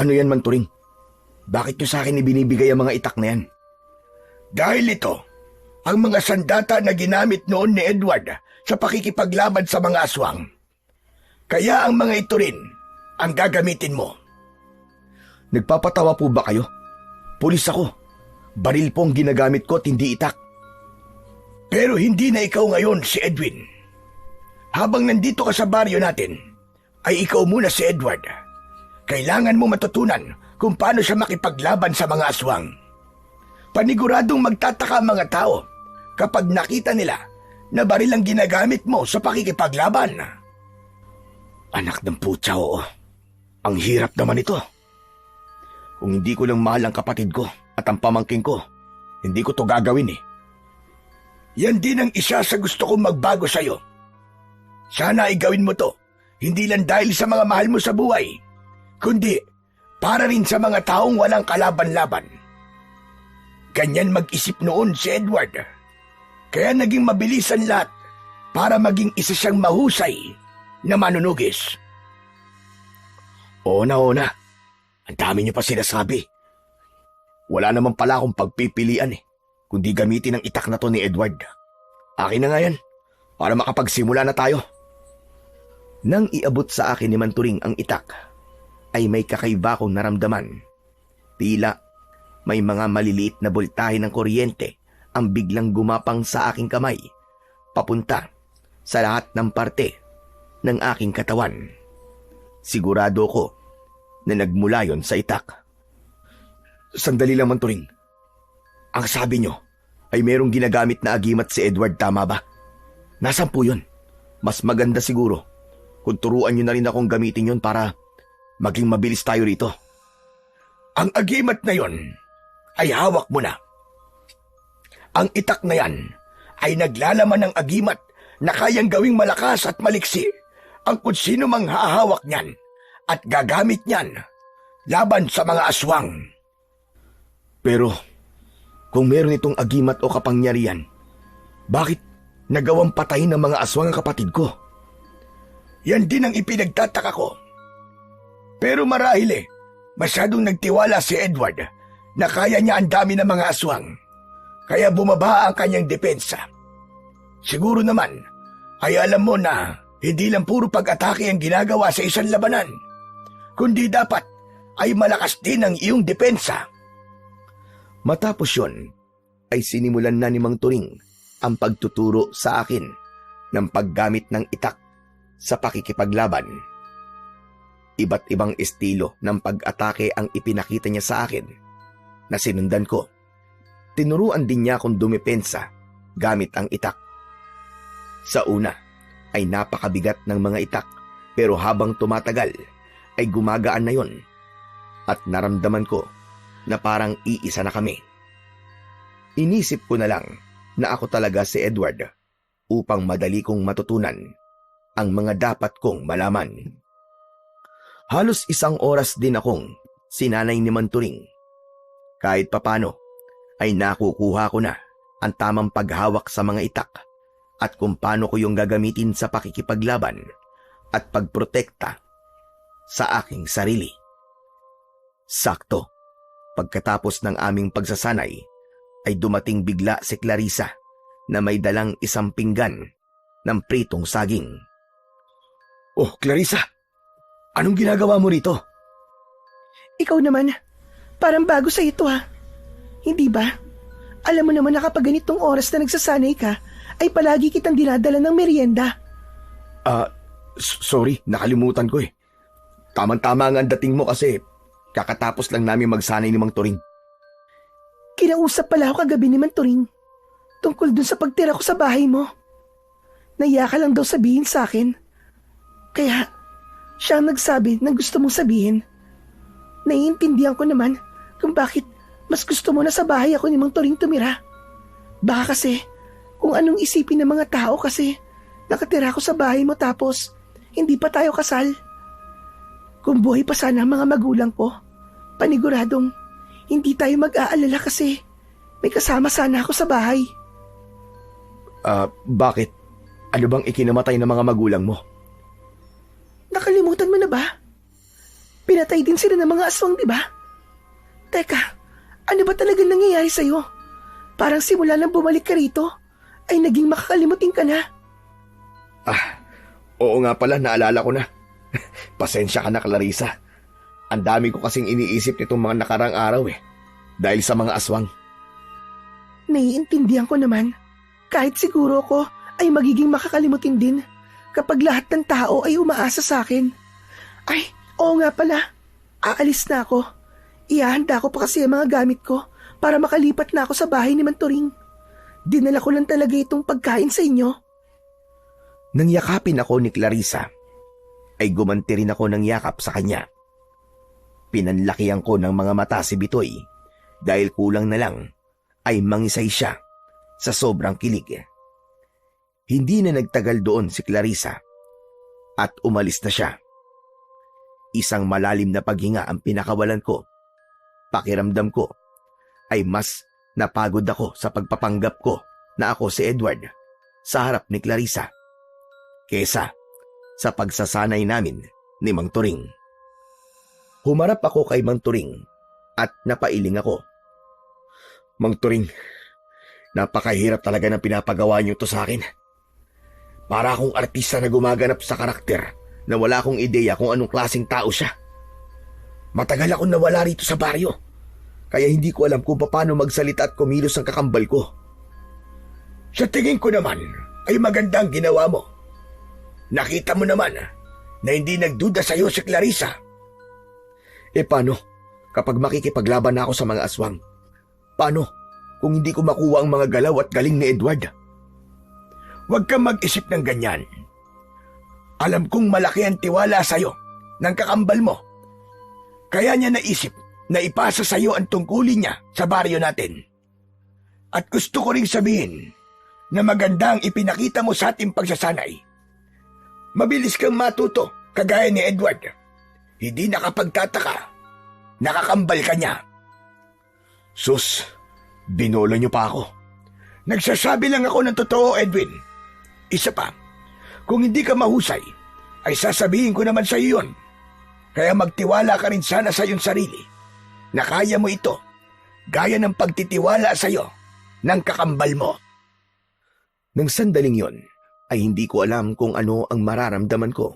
B: Ano yan, Mang Turing? Bakit niyo sa akin ibinibigay ang mga itak na yan?
C: Dahil ito, ang mga sandata na ginamit noon ni Edward sa pakikipaglaban sa mga aswang. Kaya ang mga ito rin ang gagamitin mo.
B: Nagpapatawa po ba kayo? Pulis ako. Baril po ang ginagamit ko at hindi itak.
C: Pero hindi na ikaw ngayon si Edwin. Habang nandito ka sa baryo natin, ay ikaw muna si Edward. Kailangan mo matutunan kung paano siya makipaglaban sa mga aswang. Paniguradong magtataka ang mga tao kapag nakita nila na baril ang ginagamit mo sa pakikipaglaban.
B: Anak ng putya, oo. Ang hirap naman ito. Kung hindi ko lang mahal ang kapatid ko at ang pamangking ko, hindi ko to gagawin eh.
C: Yan din ang isa sa gusto kong magbago sa'yo. Sana ay gawin mo to, hindi lang dahil sa mga mahal mo sa buhay, kundi para rin sa mga taong walang kalaban-laban. Ganyan mag-isip noon si Edward. Kaya naging mabilis ang lahat para maging isa siyang mahusay na manunugis.
B: Oo na. Ang dami niyo pa sinasabi. Wala naman pala akong pagpipilian eh, kundi gamitin ang itak na to ni Edward. Akin na nga yan, para makapagsimula na tayo. Nang iabot sa akin ni Mang Turing ang itak, ay may kakaiba kong naramdaman. Tila may mga maliliit na boltahe ng kuryente ang biglang gumapang sa aking kamay, papunta sa lahat ng parte ng aking katawan. Sigurado ko na nagmula yon sa itak. Sandali lang, Manturing. Ang sabi nyo ay merong ginagamit na agimat si Edward, tama ba? Nasaan po yun? Mas maganda siguro kung turuan nyo na rin akong gamitin yon para maging mabilis tayo rito.
C: Ang agimat na yon ay hawak mo na. Ang itak na yan ay naglalaman ng agimat na kayang gawing malakas at maliksi ang kung sino mang hahawak niyan at gagamit niyan laban sa mga aswang.
B: Pero kung meron itong agimat o kapangyarihan, bakit nagawang patayin ng mga aswang ang kapatid ko?
C: Yan din ang ipinagtataka ko. Pero marahil masyadong nagtiwala si Edward na kaya niya ang dami ng mga aswang, kaya bumaba ang kanyang depensa. Siguro naman ay alam mo na hindi lang puro pag-atake ang ginagawa sa isang labanan, kundi dapat ay malakas din ang iyong depensa.
B: Matapos yon, ay sinimulan na ni Mang Turing ang pagtuturo sa akin ng paggamit ng itak sa pakikipaglaban. Iba't ibang estilo ng pag-atake ang ipinakita niya sa akin na sinundan ko. Tinuruan din niya akong dumepensa gamit ang itak. Sa una ay napakabigat ng mga itak, pero habang tumatagal ay gumagaan na yon at naramdaman ko na parang iisa na kami. Inisip ko na lang na ako talaga si Edward upang madali kong matutunan ang mga dapat kong malaman. Halos 1 oras din akong sinanay ni Manturing. Kahit papano ay nakukuha ko na ang tamang paghawak sa mga itak at kung paano ko yung gagamitin sa pakikipaglaban at pagprotekta sa aking sarili. Sakto, pagkatapos ng aming pagsasanay, ay dumating bigla si Clarissa na may dalang 1 pinggan ng pritong saging.
C: Oh, Clarissa! Anong ginagawa mo rito?
E: Ikaw naman, parang bago sa ito ha. Hindi ba? Alam mo naman na kapag ganitong oras na nagsasanay ka, ay palagi kitang dinadala ng merienda.
B: Sorry, nakalimutan ko eh. Tama-tama nga ang dating mo kasi kakatapos lang namin magsanay ni Mang Turing.
E: Kinausap pala ako kagabi ni Manturing tungkol dun sa pagtira ko sa bahay mo. Naiya ka lang daw sabihin sa akin. Kaya siya ang nagsabi ng gusto mong sabihin. Naiintindihan ko naman kung bakit mas gusto mo na sa bahay ako ni Mang Turing tumira. Baka kasi kung anong isipin ng mga tao kasi nakatira ako sa bahay mo tapos hindi pa tayo kasal. Kung buhay pa sana ang mga magulang ko, paniguradong hindi tayo mag-aalala kasi may kasama sana ako sa bahay.
B: Bakit? Ano bang ikinamatay ng mga magulang mo?
E: Nakalimutan mo na ba? Pinatay din sila ng mga aswang, di ba? Teka, ano ba talaga nangyayari sa'yo? Parang simula nang bumalik ka rito, ay naging makakalimutin ka na.
B: Oo nga pala, naalala ko na. Pasensya ka na, Clarissa. Ang dami ko kasing iniisip nitong mga nakarang araw dahil sa mga aswang.
E: Naiintindihan ko naman. Kahit siguro ko ay magiging makakalimutin din kapag lahat ng tao ay umaasa sa akin. Ay, oo nga pala. Aalis na ako. Ihahanda ko pa kasi ang mga gamit ko para makalipat na ako sa bahay ni Manturing. Dinala ko lang talaga itong pagkain sa inyo.
B: Nang yakapin ako ni Clarissa, ay gumanti rin ako ng yakap sa kanya. Pinanlakihan ko ng mga mata si Bitoy dahil kulang na lang ay mangisay siya sa sobrang kilig. Hindi na nagtagal doon si Clarissa at umalis na siya. Isang malalim na paghinga ang pinakawalan ko. Pakiramdam ko ay mas napagod ako sa pagpapanggap ko na ako si Edward sa harap ni Clarissa kesa sa pagsasanay namin ni Mang Turing. Humarap ako kay Mang Turing at napailing ako.
C: Mang Turing, napakahirap talaga ng pinapagawa niyo to sa akin. Para akong artista na gumaganap sa karakter na wala akong ideya kung anong klaseng tao siya. Matagal akong nawala rito sa baryo, kaya hindi ko alam kung paano magsalita at kumilos ang kakambal ko. Sa tingin ko naman ay maganda ang ginawa mo. Nakita mo naman na hindi nagduda sa'yo si Clarissa.
B: Paano kapag makikipaglaban na ako sa mga aswang? Paano kung hindi ko makuha ang mga galaw at galing ni Edward?
C: Huwag kang mag-isip ng ganyan. Alam kong malaki ang tiwala sa'yo ng kakambal mo. Kaya niya naisip na ipasa sa'yo ang tungkulin niya sa baryo natin. At gusto ko ring sabihin na maganda ang ipinakita mo sa ating pagsasanay. Mabilis kang matuto, kagaya ni Edward. Hindi nakapagtataka. Nakakambal ka niya.
B: Sus, binolo niyo pa ako.
C: Nagsasabi lang ako ng totoo, Edwin. Isa pa, kung hindi ka mahusay, ay sasabihin ko naman sa iyo yun. Kaya magtiwala ka rin sana sa iyong sarili na kaya mo ito, gaya ng pagtitiwala sa iyo ng kakambal mo.
B: Nang sandaling yon, ay hindi ko alam kung ano ang mararamdaman ko.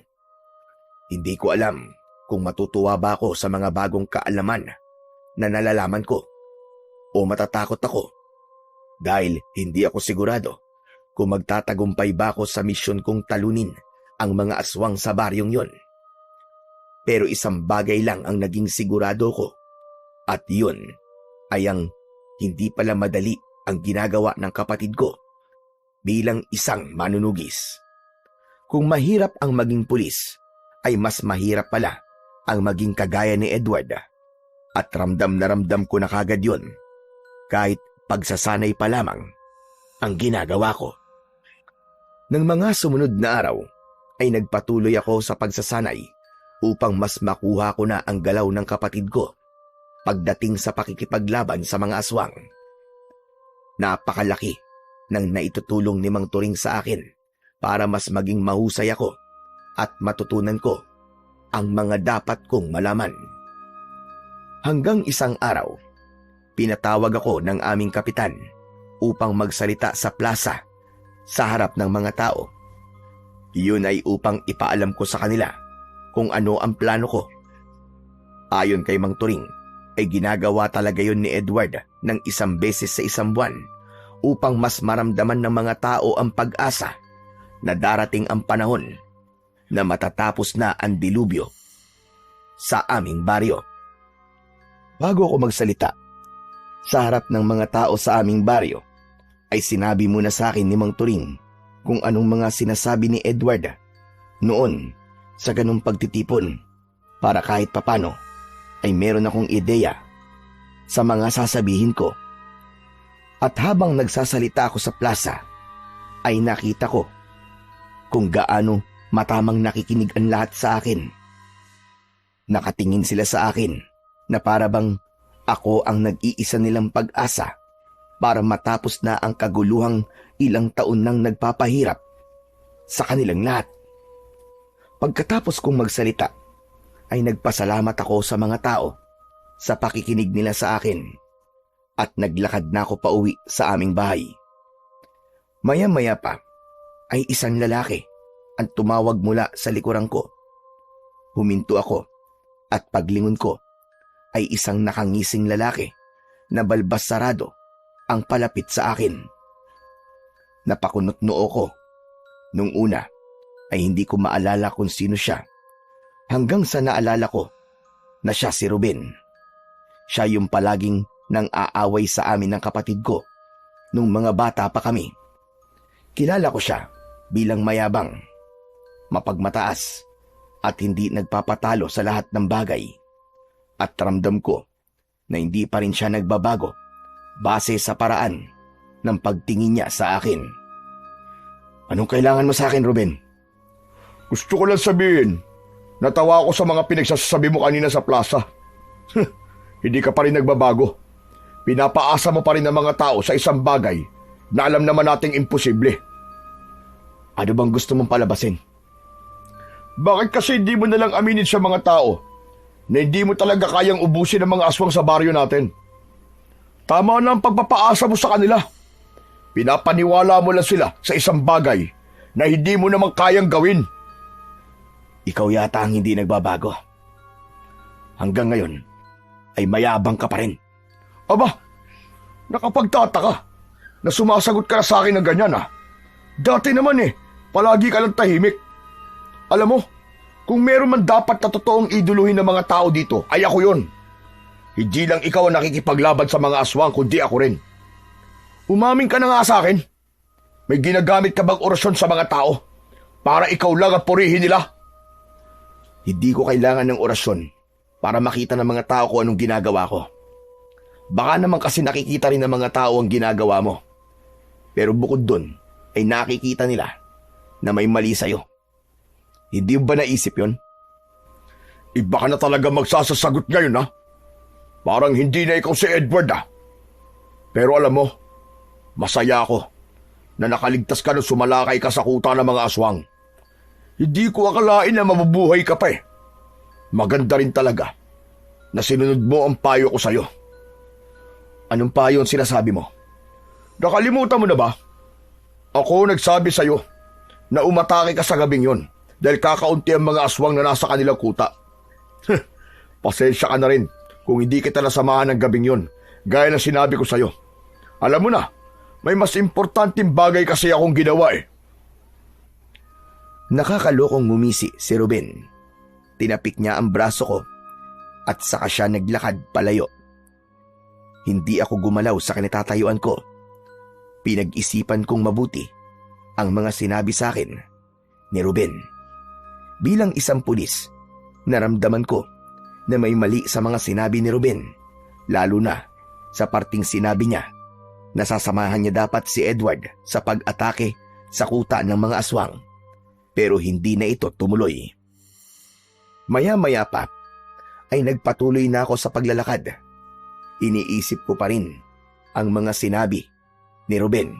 B: Hindi ko alam kung matutuwa ba ako sa mga bagong kaalaman na nalalaman ko o matatakot ako dahil hindi ako sigurado kung magtatagumpay ba ako sa misyon kong talunin ang mga aswang sa baryong yon. Pero isang bagay lang ang naging sigurado ko at yun ay ang hindi pala madali ang ginagawa ng kapatid ko bilang isang manunugis. Kung mahirap ang maging pulis, ay mas mahirap pala ang maging kagaya ni Edward. At ramdam na ramdam ko na kagad yun, kahit pagsasanay pa lamang ang ginagawa ko. Nang mga sumunod na araw, ay nagpatuloy ako sa pagsasanay upang mas makuha ko na ang galaw ng kapatid ko pagdating sa pakikipaglaban sa mga aswang. Napakalaki ng naitutulong ni Mang Turing sa akin para mas maging mahusay ako at matutunan ko ang mga dapat kong malaman. Hanggang isang araw, pinatawag ako ng aming kapitan upang magsalita sa plaza sa harap ng mga tao. Iyon ay upang ipaalam ko sa kanila kung ano ang plano ko. Ayon kay Mang Turing, ay ginagawa talaga yun ni Edward ng isang beses sa isang buwan upang mas maramdaman ng mga tao ang pag-asa na darating ang panahon na matatapos na ang dilubyo sa aming baryo. Bago ako magsalita sa harap ng mga tao sa aming baryo, ay sinabi muna sa akin ni Mang Turing kung anong mga sinasabi ni Edward noon sa ganung pagtitipon para kahit papano ay meron akong ideya sa mga sasabihin ko. At habang nagsasalita ako sa plaza, ay nakita ko kung gaano matamang nakikinig ang lahat sa akin. Nakatingin sila sa akin na para bang ako ang nag-iisa nilang pag-asa para matapos na ang kaguluhang ilang taon nang nagpapahirap sa kanilang lahat. Pagkatapos kong magsalita, ay nagpasalamat ako sa mga tao sa pakikinig nila sa akin at naglakad na ako pauwi sa aming bahay. Maya-maya pa ay isang lalaki ang tumawag mula sa likuran ko. Huminto ako at paglingon ko ay isang nakangising lalaki na balbas sarado ang palapit sa akin. Napakunot noo ko. Nung una ay hindi ko maalala kung sino siya hanggang sa naalala ko na siya si Ruben. Siya yung palaging nang aaway sa amin ng kapatid ko nung mga bata pa kami. Kilala ko siya bilang mayabang, mapagmataas at hindi nagpapatalo sa lahat ng bagay. At ramdam ko na hindi pa rin siya nagbabago base sa paraan ng pagtingin niya sa akin. Anong kailangan mo sa akin, Ruben?
C: Gusto ko lang sabihin, natawa ako sa mga pinagsasabi mo kanina sa plaza. Hindi ka pa rin nagbabago. Pinapaasa mo pa rin ang mga tao sa isang bagay na alam naman nating imposible.
B: Ano bang gusto mong palabasin?
C: Bakit kasi hindi mo nalang aminin sa mga tao na hindi mo talaga kayang ubusin ang mga aswang sa baryo natin? Tama na ang pagpapaasa mo sa kanila. Pinapaniwala mo lang sila sa isang bagay na hindi mo naman kayang gawin.
B: Ikaw yata ang hindi nagbabago. Hanggang ngayon ay mayabang ka pa rin.
C: Aba, nakapagtataka. na sumasagot ka na sa akin ng ganyan Dati naman palagi ka lang tahimik. Alam mo, kung meron man dapat na totoong iduluhin ng mga tao dito, ay ako yon. Hindi lang ikaw ang nakikipaglaban sa mga aswang, kundi ako rin. Umamin ka na nga sa akin. May ginagamit ka bang orasyon sa mga tao para ikaw lang ang purihin nila?
B: Hindi ko kailangan ng orasyon para makita ng mga tao kung anong ginagawa ko. Baka naman kasi nakikita rin ng mga tao ang ginagawa mo. Pero bukod dun, ay nakikita nila na may mali sa'yo. Hindi mo ba naisip yon?
C: Iba ka na talaga magsasasagot ngayon Parang hindi na ikaw si Edward Pero alam mo, masaya ako na nakaligtas ka nung sumalakay ka sa kuta ng mga aswang. Hindi ko akalain na mabubuhay ka pa Maganda rin talaga na sinunod mo ang payo ko sa'yo.
B: Anong payo ang sinasabi mo?
C: Nakalimutan mo na ba? Ako nagsabi sa'yo na umatake ka sa gabing yon dahil kakaunti ang mga aswang na nasa kanilang kuta. Pasensya ka na rin kung hindi kita nasamahan ng gabing yon, gaya ng sinabi ko sa'yo. Alam mo na, may mas importanteng bagay kasi akong ginawa
B: Nakakalokong ngumisi si Ruben. Tinapik niya ang braso ko at saka siya naglakad palayo. Hindi ako gumalaw sa kinatatayuan ko. Pinag-isipan kong mabuti ang mga sinabi sa akin ni Ruben. Bilang isang pulis, naramdaman ko na may mali sa mga sinabi ni Ruben, lalo na sa parting sinabi niya na sasamahan niya dapat si Edward sa pag-atake sa kuta ng mga aswang. Pero hindi na ito tumuloy. Maya-maya pa ay nagpatuloy na ako sa paglalakad. Iniisip ko pa rin ang mga sinabi ni Ruben.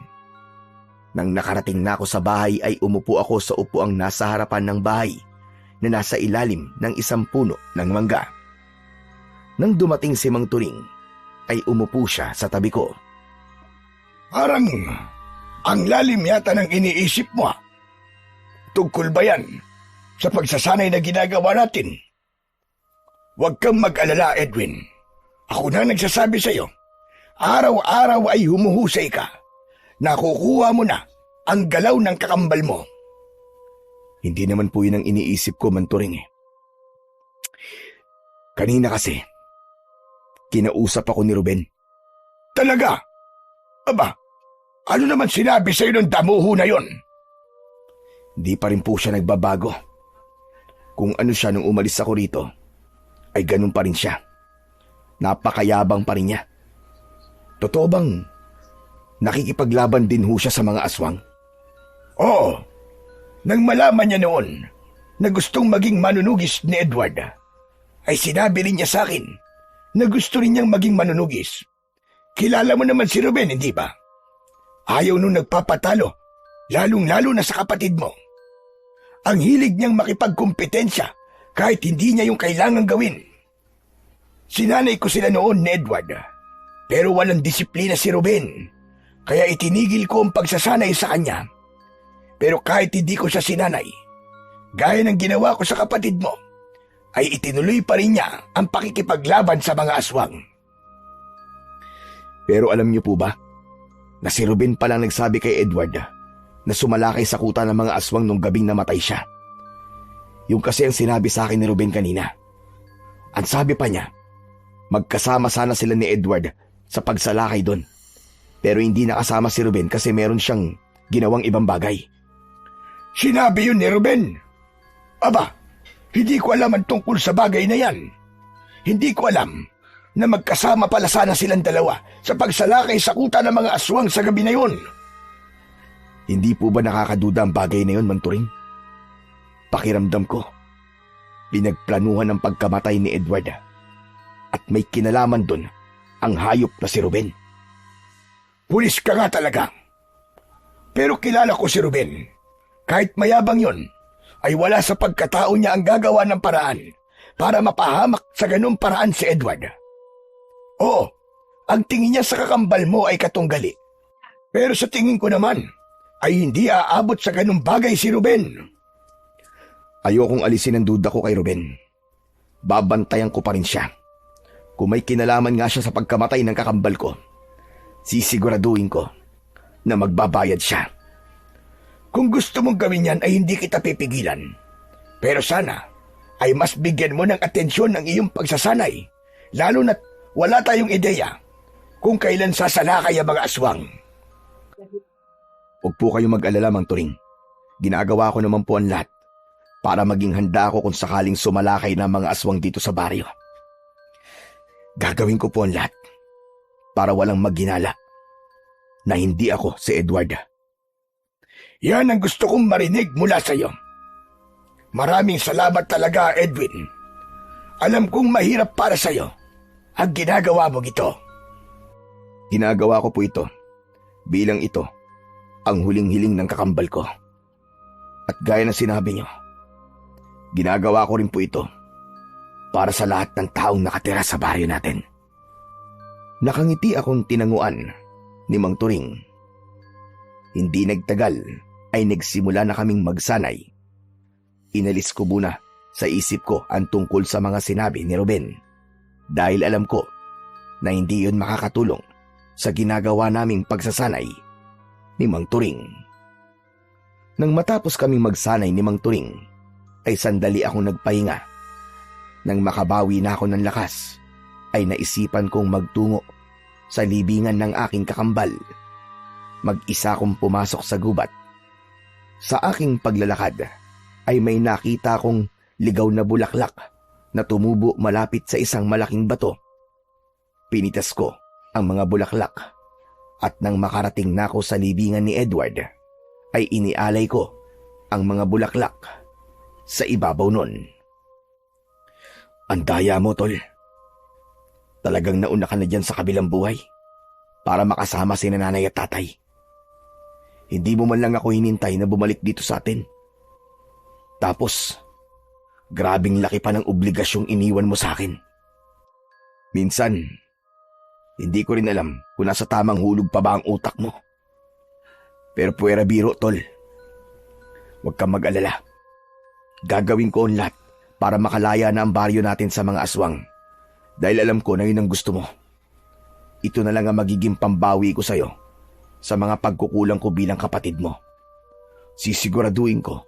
B: Nang nakarating na ako sa bahay ay umupo ako sa upuang nasa harapan ng bahay na nasa ilalim ng isang puno ng mangga. Nang dumating si Mang Turing ay umupo siya sa tabi ko.
C: Parang ang lalim yata ng iniisip mo Tungkol ba yan sa pagsasanay na ginagawa natin? Huwag kang mag-alala, Edwin. Ako na nagsasabi sa'yo. Araw-araw ay humuhusay ka. Nakukuha mo na ang galaw ng kakambal mo.
B: Hindi naman po yun ang iniisip ko, Mang Turing Kanina kasi, kinausap ako ni Ruben.
C: Talaga? Aba, ano naman sinabi sa'yo ng damuho na yon?
B: Di pa rin po siya nagbabago. Kung ano siya nung umalis ako rito, ay ganun pa rin siya. Napakayabang pa rin niya. Totoo bang nakikipaglaban din ho siya sa mga aswang?
C: Oo. Nang malaman niya noon na gustong maging manunugis ni Edward, ay sinabi rin niya sa akin na gusto rin niyang maging manunugis. Kilala mo naman si Ruben, hindi ba? Ayaw nung nagpapatalo, lalong-lalo na sa kapatid mo. Ang hilig niyang makipagkumpetensya kahit hindi niya yung kailangang gawin. Sinanay ko sila noon ni Edward, pero walang disiplina si Ruben, kaya itinigil ko ang pagsasanay sa kanya. Pero kahit hindi ko siya sinanay, gaya ng ginawa ko sa kapatid mo, ay itinuloy pa rin niya ang pakikipaglaban sa mga aswang.
B: Pero alam niyo po ba, na si Ruben palang nagsabi kay Edward na sumalakay sa kuta ng mga aswang nung gabing namatay siya. Yung kasi ang sinabi sa akin ni Ruben kanina. Ang sabi pa niya, magkasama sana sila ni Edward sa pagsalakay doon. Pero hindi nakasama si Ruben kasi meron siyang ginawang ibang bagay.
C: Sinabi yun ni Ruben? Aba, hindi ko alam ang tungkol sa bagay na yan. Hindi ko alam na magkasama pala sana silang dalawa sa pagsalakay sa kuta ng mga aswang sa gabi na yun.
B: Hindi po ba nakakaduda ang bagay na yun, Mang Turing? Pakiramdam ko, pinagplanuhan ang pagkamatay ni Edward at may kinalaman doon ang hayop na si Ruben.
C: Pulis ka nga talaga. Pero kilala ko si Ruben. Kahit mayabang yon, ay wala sa pagkatao niya ang gagawa ng paraan para mapahamak sa ganung paraan si Edward. Oo, ang tingin niya sa kakambal mo ay katunggali. Pero sa tingin ko naman, ay hindi aabot sa ganung bagay si Ruben.
B: Ayokong alisin ang duda ko kay Ruben. Babantayan ko pa rin siya. Kung may kinalaman nga siya sa pagkamatay ng kakambal ko, sisiguraduhin ko
C: na magbabayad siya. Kung gusto mong gawin yan ay hindi kita pipigilan. Pero sana ay mas bigyan mo ng atensyon ng iyong pagsasanay, lalo na't wala tayong ideya kung kailan sasalakay ang mga aswang.
B: Huwag po kayong mag-alala, Mang Turing. Ginagawa ko naman po ang lahat para maging handa ako kung sakaling sumalakay ng mga aswang dito sa baryo. Gagawin ko po ang lahat para walang magginala na hindi ako si Edward.
C: Yan ang gusto kong marinig mula sa iyo. Maraming salamat talaga, Edwin. Alam kong mahirap para sa iyo ang ginagawa mo ito.
B: Ginagawa ko po ito bilang ito ang huling-hiling ng kakambal ko. At gaya ng sinabi niyo, ginagawa ko rin po ito para sa lahat ng taong nakatira sa baryo natin. Nakangiti akong tinanguan ni Mang Turing. Hindi nagtagal ay nagsimula na kaming magsanay. Inalis ko muna sa isip ko ang tungkol sa mga sinabi ni Ruben dahil alam ko na hindi yun makakatulong sa ginagawa naming pagsasanay ni Mang Turing. Nang matapos kaming magsanay ni Mang Turing, ay sandali akong nagpahinga. Nang makabawi na ako ng lakas, ay naisipan kong magtungo sa libingan ng aking kakambal. Mag-isa akong pumasok sa gubat. Sa aking paglalakad, ay may nakita kong ligaw na bulaklak na tumubo malapit sa isang malaking bato. Pinitas ko ang mga bulaklak at nang makarating na ako sa libingan ni Edward, ay inialay ko ang mga bulaklak sa ibabaw nun. Ang daya mo, tol. Talagang nauna ka na dyan sa kabilang buhay para makasama si nanay at tatay. Hindi mo man lang ako hinintay na bumalik dito sa atin. Tapos, grabing laki pa ng obligasyong iniwan mo sa akin. Minsan, hindi ko rin alam kung nasa tamang hulog pa ba ang utak mo. Pero puwera biro, tol. Huwag kang mag-alala. Gagawin ko ang lahat para makalaya na ang baryo natin sa mga aswang. Dahil alam ko na yun ang gusto mo. Ito na lang ang magiging pambawi ko sa'yo sa mga pagkukulang ko bilang kapatid mo. Sisiguraduhin ko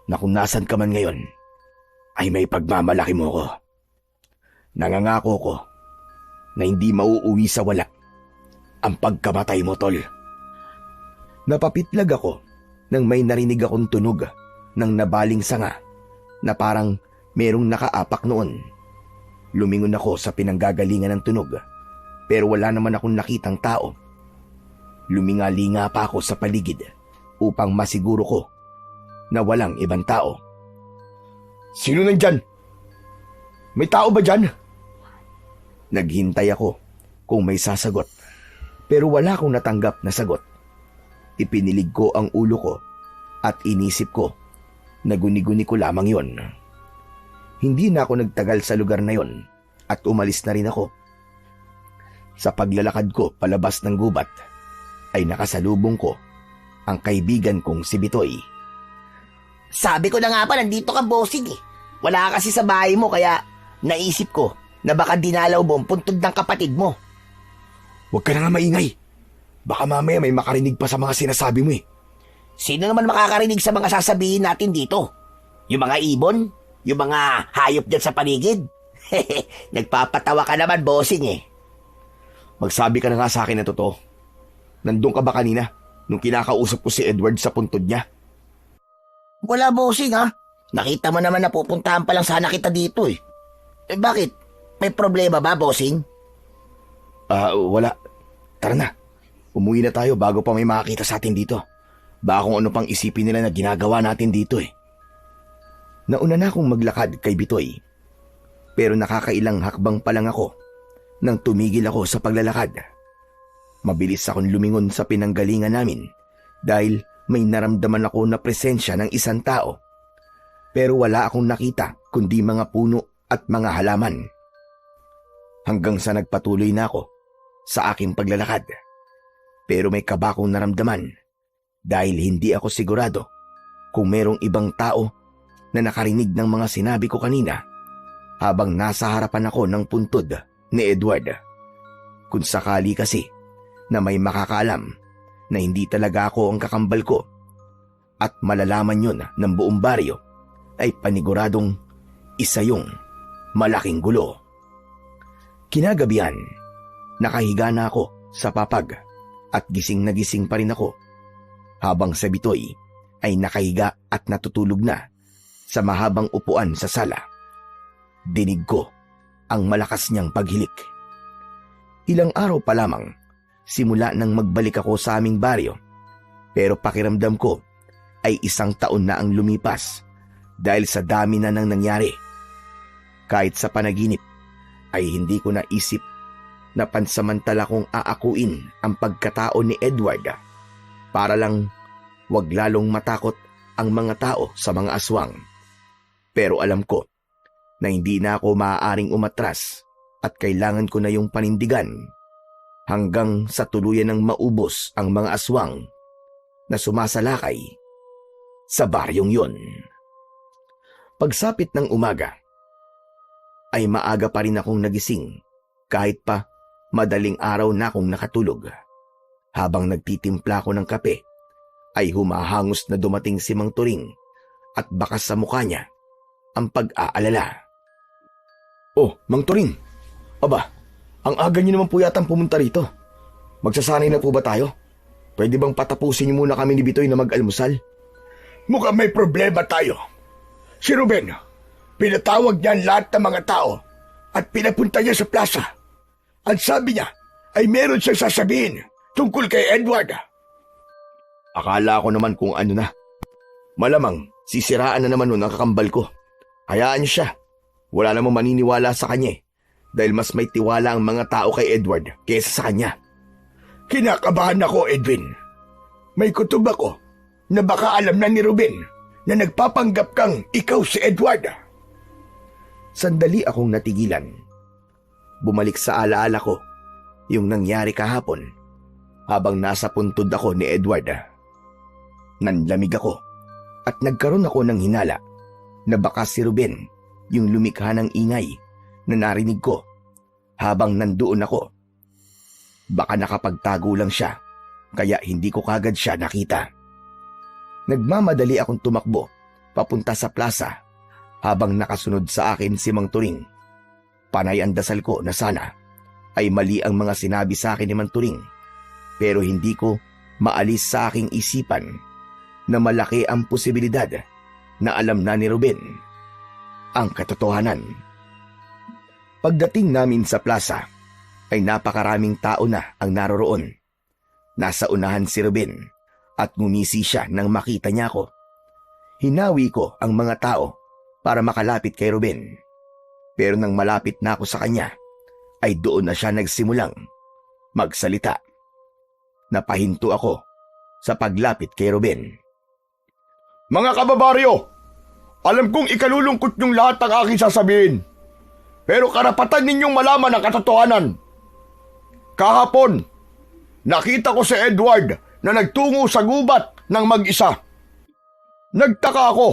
B: na kung nasan ka man ngayon, ay may pagmamalaki mo ko. Nangangako ko na hindi mauuwi sa wala ang pagkamatay mo, tol. Napapitlag ako nang may narinig akong tunog ng nabaling sanga na parang merong nakaapak noon. Lumingon ako sa pinanggagalingan ng tunog pero wala naman akong nakitang tao. Lumingalinga pa ako sa paligid upang masiguro ko na walang ibang tao.
C: Sino nandyan? May tao ba dyan?
B: Naghintay ako kung may sasagot pero wala akong natanggap na sagot. Ipinilig ko ang ulo ko at inisip ko na guni-guni ko lamang yon. Hindi na ako nagtagal sa lugar na yon at umalis na rin ako. Sa paglalakad ko palabas ng gubat ay nakasalubong ko ang kaibigan kong si Bitoy.
A: Sabi ko na nga ba, nandito ka, bossing eh. Wala ka kasi sa bahay mo, kaya naisip ko na baka dinalaw mo ang puntod ng kapatid mo.
B: Huwag ka na nga maingay. Baka mamaya may makarinig pa sa mga sinasabi mo eh.
A: Sino naman makakarinig sa mga sasabihin natin dito? Yung mga ibon? Yung mga hayop dyan sa paligid? Nagpapatawa ka naman, bossing eh.
B: Magsabi ka na nga sa akin na totoo. Nandun ka ba kanina nung kinakausap ko si Edward sa puntod niya?
A: Wala, bossing ha. Nakita mo naman na pupuntahan pa lang sana kita dito eh. Bakit? May problema ba, bossing?
B: Wala. Tara na. Umuwi na tayo bago pa may makakita sa atin dito. Baka kung ano pang isipin nila na ginagawa natin dito eh. Nauna na akong maglakad kay Bitoy. Pero nakakailang hakbang pa lang ako nang tumigil ako sa paglalakad. Mabilis akong lumingon sa pinanggalingan namin dahil may naramdaman ako na presensya ng isang tao. Pero wala akong nakita kundi mga puno at mga halaman. Hanggang sa nagpatuloy na ako sa aking paglalakad. Pero may kaba akong naramdaman dahil hindi ako sigurado kung merong ibang tao na nakarinig ng mga sinabi ko kanina habang nasa harapan ako ng puntod ni Edward. Kung sakali kasi na may makakaalam na hindi talaga ako ang kakambal ko at malalaman yon ng buong baryo, ay paniguradong isa yung malaking gulo. Kinagabihan, nakahiga na ako sa papag at gising na gising pa rin ako, habang si Bitoy ay nakahiga at natutulog na sa mahabang upuan sa sala. Dinig ko ang malakas niyang paghilik. Ilang araw pa lamang simula nang magbalik ako sa aming baryo, pero pakiramdam ko ay 1 taon na ang lumipas dahil sa dami na nang nangyari. Kahit sa panaginip ay hindi ko naisip na pansamantala kong aakuin ang pagkatao ni Edward para lang wag lalong matakot ang mga tao sa mga aswang. Pero alam ko na hindi na ako maaaring umatras at kailangan ko na yung panindigan hanggang sa tuluyan ng maubos ang mga aswang na sumasalakay sa baryong yun. Pagsapit ng umaga, ay maaga pa rin akong nagising kahit pa madaling araw na akong nakatulog. Habang nagtitimpla ko ng kape, ay humahangos na dumating si Mang Turing at bakas sa mukha niya ang pag-aalala. "Oh, Mang Turing, aba, ang aga niyo naman po yatang pumunta rito. Magsasanay na po ba tayo? Pwede bang patapusin niyo muna kami ni Bitoy na mag-almusal?"
C: Mukhang may problema tayo. Si Ruben, pinatawag niya ang lahat ng mga tao at pinapunta niya sa plaza. Ang sabi niya ay meron siyang sasabihin tungkol kay Edward.
B: Akala ko naman kung ano na. Malamang sisiraan na naman nun ang kakambal ko. Hayaan niyo siya. Wala namang maniniwala sa kanya dahil mas may tiwala ang mga tao kay Edward kaysa sa kanya.
C: Kinakabahan ako, Edwin. May kutob ako na baka alam na ni Ruben na nagpapanggap kang ikaw si Edward.
B: Sandali akong natigilan. Bumalik sa alaala ko yung nangyari kahapon habang nasa puntod ako ni Edward. Nanlamig ako at nagkaroon ako ng hinala na baka si Ruben yung lumikha ng ingay na narinig ko habang nandoon ako. Baka nakapagtago lang siya kaya hindi ko kagad siya nakita. Nagmamadali akong tumakbo papunta sa plaza habang nakasunod sa akin si Mang Turing. Panay ang dasal ko na sana ay mali ang mga sinabi sa akin ni Mang Turing, pero hindi ko maalis sa aking isipan na malaki ang posibilidad na alam na ni Ruben ang katotohanan. Pagdating namin sa plaza ay napakaraming tao na ang naroroon. Nasa unahan si Ruben at ngumisi siya nang makita niya ako. Hinawi ko ang mga tao para makalapit kay Ruben. Pero nang malapit na ako sa kanya, ay doon na siya nagsimulang magsalita. Napahinto ako sa paglapit kay Ruben.
C: Mga kababaryo, alam kong ikalulungkot niyong lahat ang aking sasabihin. Pero karapatan ninyong malaman ang katotohanan. Kahapon, nakita ko si Edward na nagtungo sa gubat ng mag-isa. Nagtaka ako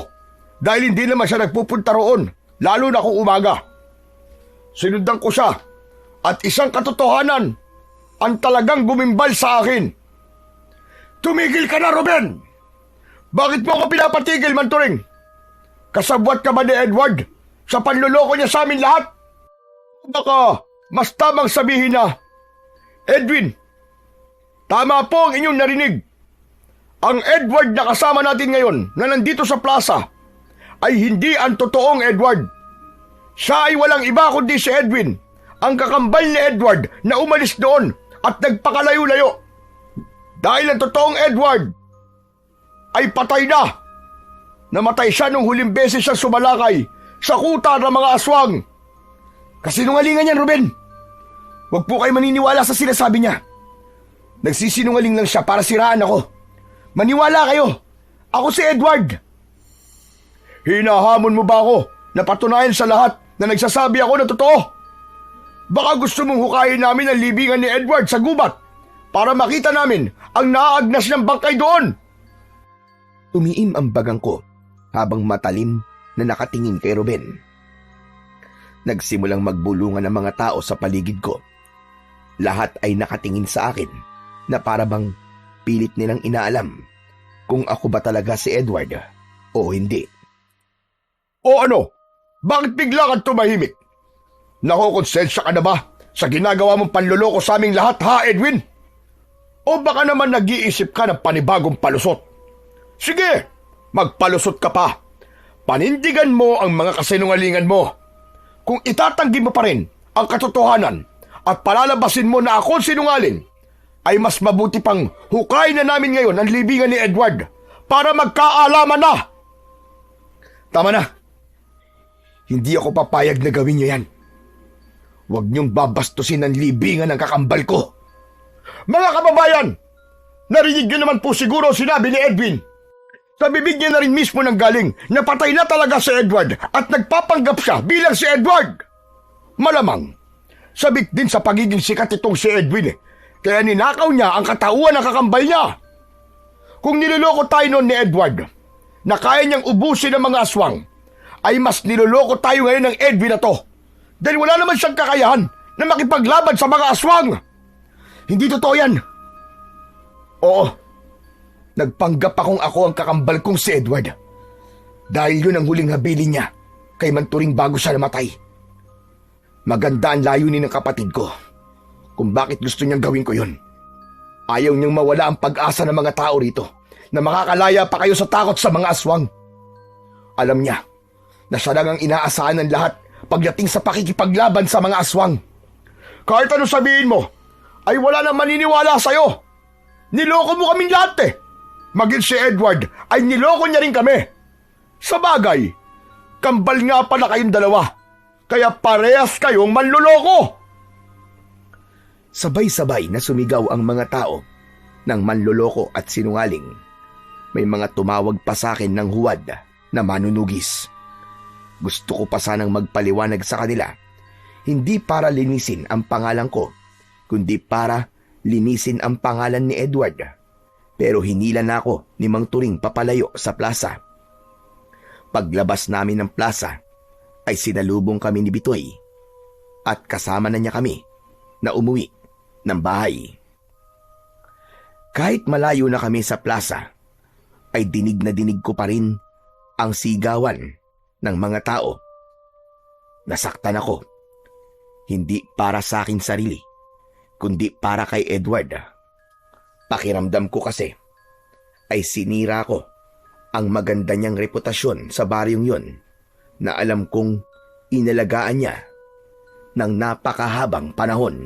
C: dahil hindi naman siya nagpupunta roon, lalo na kung umaga. Sinundan ko siya at isang katotohanan ang talagang gumimbal sa akin. Tumigil ka na, Ruben! Bakit mo ako pinapatigil, Mang Turing? Kasabwat ka ba ni Edward sa panluloko niya sa amin lahat? Baka mas tamang sabihin na, Edwin, tama po ang inyong narinig. Ang Edward na kasama natin ngayon na nandito sa plaza ay hindi ang totoong Edward. Siya ay walang iba kundi si Edwin, ang kakambal ni Edward na umalis doon at nagpakalayo-layo. Dahil ang totoong Edward ay patay na. Namatay siya nung huling beses siya sumalakay sa kuta ng mga aswang. Kasinungalingan yan, Ruben. Huwag po kayo maniniwala sa sinasabi niya. Nagsisinungaling lang siya para siraan ako. Maniwala kayo. Ako si Edward. Hinahamon mo ba ako na patunayan sa lahat na nagsasabi ako na totoo? Baka gusto mong hukayin namin ang libingan ni Edward sa gubat para makita namin ang naaagnas ng bangkay doon.
B: Tumiim ang bagang ko habang matalim na nakatingin kay Ruben. Nagsimulang magbulungan ang mga tao sa paligid ko. Lahat ay nakatingin sa akin na para bang pilit nilang inaalam kung ako ba talaga si Edward o hindi.
C: O ano? Bakit bigla kang tumahimik? Nakokonsensya ka na ba sa ginagawa mong panloloko sa aming lahat, ha, Edwin? O baka naman nag-iisip ka ng panibagong palusot? Sige, magpalusot ka pa. Panindigan mo ang mga kasinungalingan mo. Kung itatanggi mo pa rin ang katotohanan at palalabasin mo na ako sinungaling, ay mas mabuti pang hukay na namin ngayon ang libingan ni Edward para magkaalaman na.
B: Tama na. Hindi ako papayag na gawin niyo yan. Huwag niyong babastusin ang libingan ng kakambal ko.
C: Mga kababayan, narinig niyo naman po siguro sinabi ni Edwin. Sa bibig niya na rin mismo nang galing na patay na talaga si Edward at nagpapanggap siya bilang si Edward. Malamang, sabik din sa pagiging sikat itong si Edwin kaya ninakaw niya ang katauhan ng kakambal niya. Kung niloloko tayo noon ni Edward na kaya niyang ubusin ang mga aswang, ay mas niloloko tayo ngayon ng Edwin na to dahil wala naman siyang kakayahan na makipaglaban sa mga aswang. Hindi totoo yan. Oo, nagpanggap akong ako ang kakambal kong si Edward dahil yun ang huling habilin niya kay Manturing bago siya namatay. Maganda ang layunin ng kapatid ko kung bakit gusto niyang gawin ko yun. Ayaw niyang mawala ang pag-asa ng mga tao rito na makakalaya pa kayo sa takot sa mga aswang. Alam niya na siya lang ang inaasahan ng lahat pagdating sa pakikipaglaban sa mga aswang. Kahit ano sabihin mo, ay wala nang maniniwala sa'yo. Niloko mo kaming lahat eh. Maging si Edward ay niloko niya rin kami. Sa bagay, kambal nga pala kayong dalawa, kaya parehas kayong manloloko.
B: Sabay-sabay na sumigaw ang mga tao ng manloloko at sinungaling. May mga tumawag pa sa akin ng huwad na manunugis. Gusto ko pa sanang magpaliwanag sa kanila, hindi para linisin ang pangalan ko, kundi para linisin ang pangalan ni Edward. Pero hinila na ako ni Mang Turing papalayo sa plaza. Paglabas namin ng plaza, ay sinalubong kami ni Bitoy at kasama na niya kami na umuwi ng bahay. Kahit malayo na kami sa plaza, ay dinig na dinig ko pa rin ang sigawan ng mga tao. Nasaktan ako, hindi para sa aking sarili, kundi para kay Edward. Pakiramdam ko kasi ay sinira ko ang maganda niyang reputasyon sa baryong yun na alam kong inalagaan niya ng napakahabang panahon.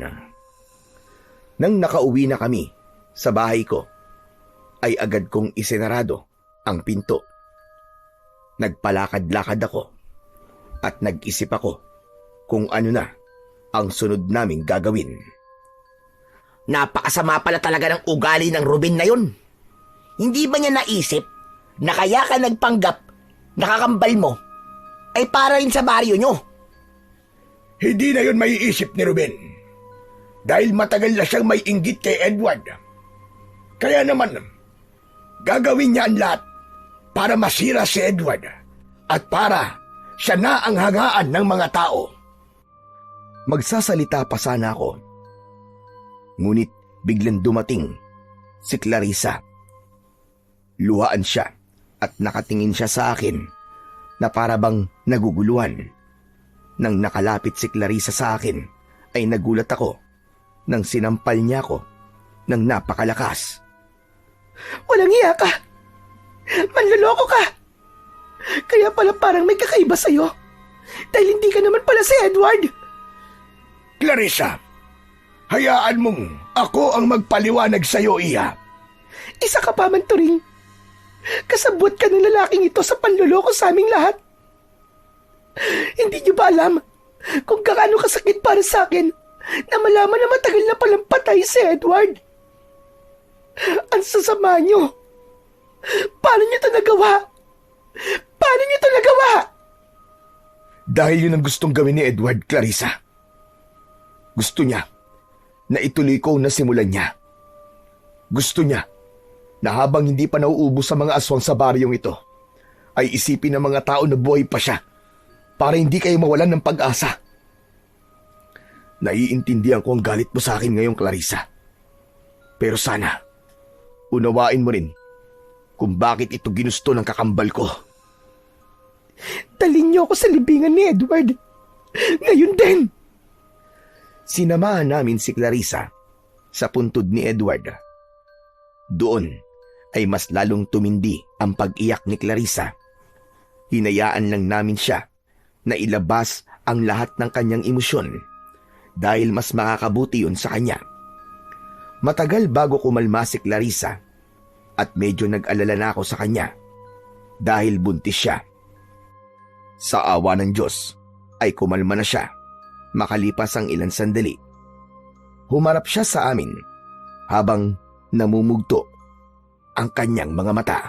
B: Nang nakauwi na kami sa bahay ko, ay agad kong isinarado ang pinto. Nagpalakad-lakad ako at nag-isip ako kung ano na ang sunod naming gagawin.
A: Napakasama pala talaga ng ugali ng Ruben na yun. Hindi ba niya naisip na kaya ka nagpanggap na kakambal mo ay para rin sa baryo nyo?
C: Hindi na yun maiisip ni Ruben. Dahil matagal na siyang may inggit kay Edward. Kaya naman, gagawin niya ang lahat para masira si Edward at para siya na ang hangaan ng mga tao.
B: Magsasalita pa sana ako. Ngunit biglang dumating si Clarissa. Luhaan siya at nakatingin siya sa akin na para bang naguguluhan. Nang nakalapit si Clarissa sa akin, ay nagulat ako nang sinampal niya ako ng napakalakas.
E: Walang iya ka! Manloloko ka! Kaya pala parang may kakaiba sa'yo. Dahil hindi ka naman pala si Edward.
C: Clarissa, hayaan mong ako ang magpaliwanag sa'yo, Iya.
E: Isa ka pa, Manturing. Kasabot ka ng lalaking ito sa panloloko sa aming lahat. Hindi niyo ba alam kung gaano kasakit para sa akin na malaman na matagal na palang patay si Edward? Ang sasama niyo. Paano niyo ito nagawa? Paano niyo ito nagawa?
B: Dahil yun ang gustong gawin ni Edward, Clarissa. Gusto niya na ituloy ko na simulan niya. Gusto niya na habang hindi pa nauubos sa mga aswang sa baryong ito, ay isipin ng mga tao na buhay pa siya para hindi kayo mawalan ng pag-asa. Naiintindihan ko ang galit mo sa akin ngayong, Clarissa. Pero sana, Unawain mo rin kung bakit ito ginusto ng kakambal ko.
E: Dalhin niyo ako sa libingan ni Edward. Ngayon din.
B: Sinamahan namin si Clarissa sa puntod ni Edward. Doon ay mas lalong tumindi ang pag-iyak ni Clarissa. Hinayaan lang namin siya na ilabas ang lahat ng kanyang emosyon dahil mas makakabuti yun sa kanya. Matagal bago kumalma si Clarissa at medyo nag-alala na ako sa kanya dahil buntis siya. Sa awa ng Diyos ay kumalma na siya makalipas ang ilang sandali. Humarap siya sa amin habang namumugto ang kanyang mga mata.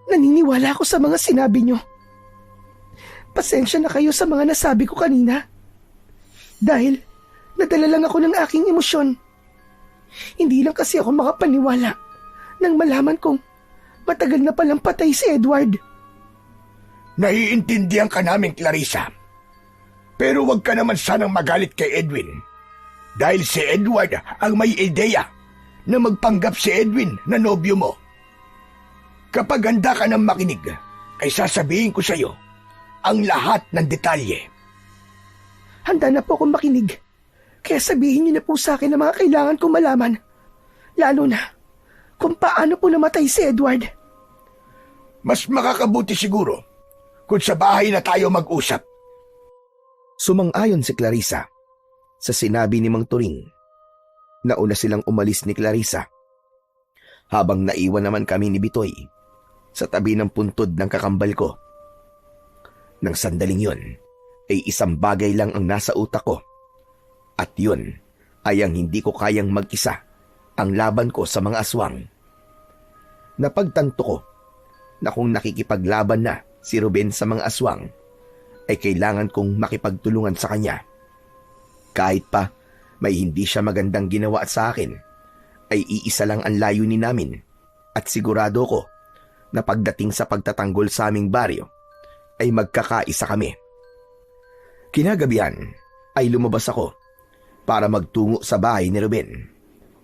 E: Naniniwala ako sa mga sinabi niyo. Pasensya na kayo sa mga nasabi ko kanina. Dahil nadala lang ako ng aking emosyon. Hindi lang kasi ako makapaniwala nang malaman kong matagal na palang patay si Edward.
C: Naiintindihan ka namin, Clarissa. Pero wag ka naman sanang magalit kay Edwin. Dahil si Edward ang may ideya na magpanggap si Edwin na nobyo mo. Kapag handa ka ng makinig, ay sasabihin ko sa iyo ang lahat ng detalye.
E: Handa na po akong makinig. Kaya sabihin niyo na po sa akin ang mga kailangan kong malaman. Lalo na kung paano po namatay si Edward.
C: Mas makakabuti siguro kung sa bahay na tayo mag-usap.
B: Sumang-ayon si Clarissa sa sinabi ni Mang Turing. Nauna silang umalis ni Clarissa habang naiwan naman kami ni Bitoy sa tabi ng puntod ng kakambal ko. Nang sandaling yon ay isang bagay lang ang nasa utak ko at yun ay ang hindi ko kayang mag-isa ang laban ko sa mga aswang. Napagtanto ko na kung nakikipaglaban na si Ruben sa mga aswang ay kailangan kong makipagtulungan sa kanya. Kahit pa may hindi siya magandang ginawa sa akin, ay iisa lang ang layunin namin at sigurado ko na pagdating sa pagtatanggol sa aming baryo ay magkakaisa kami. Kinagabihan ay lumabas ako para magtungo sa bahay ni Ruben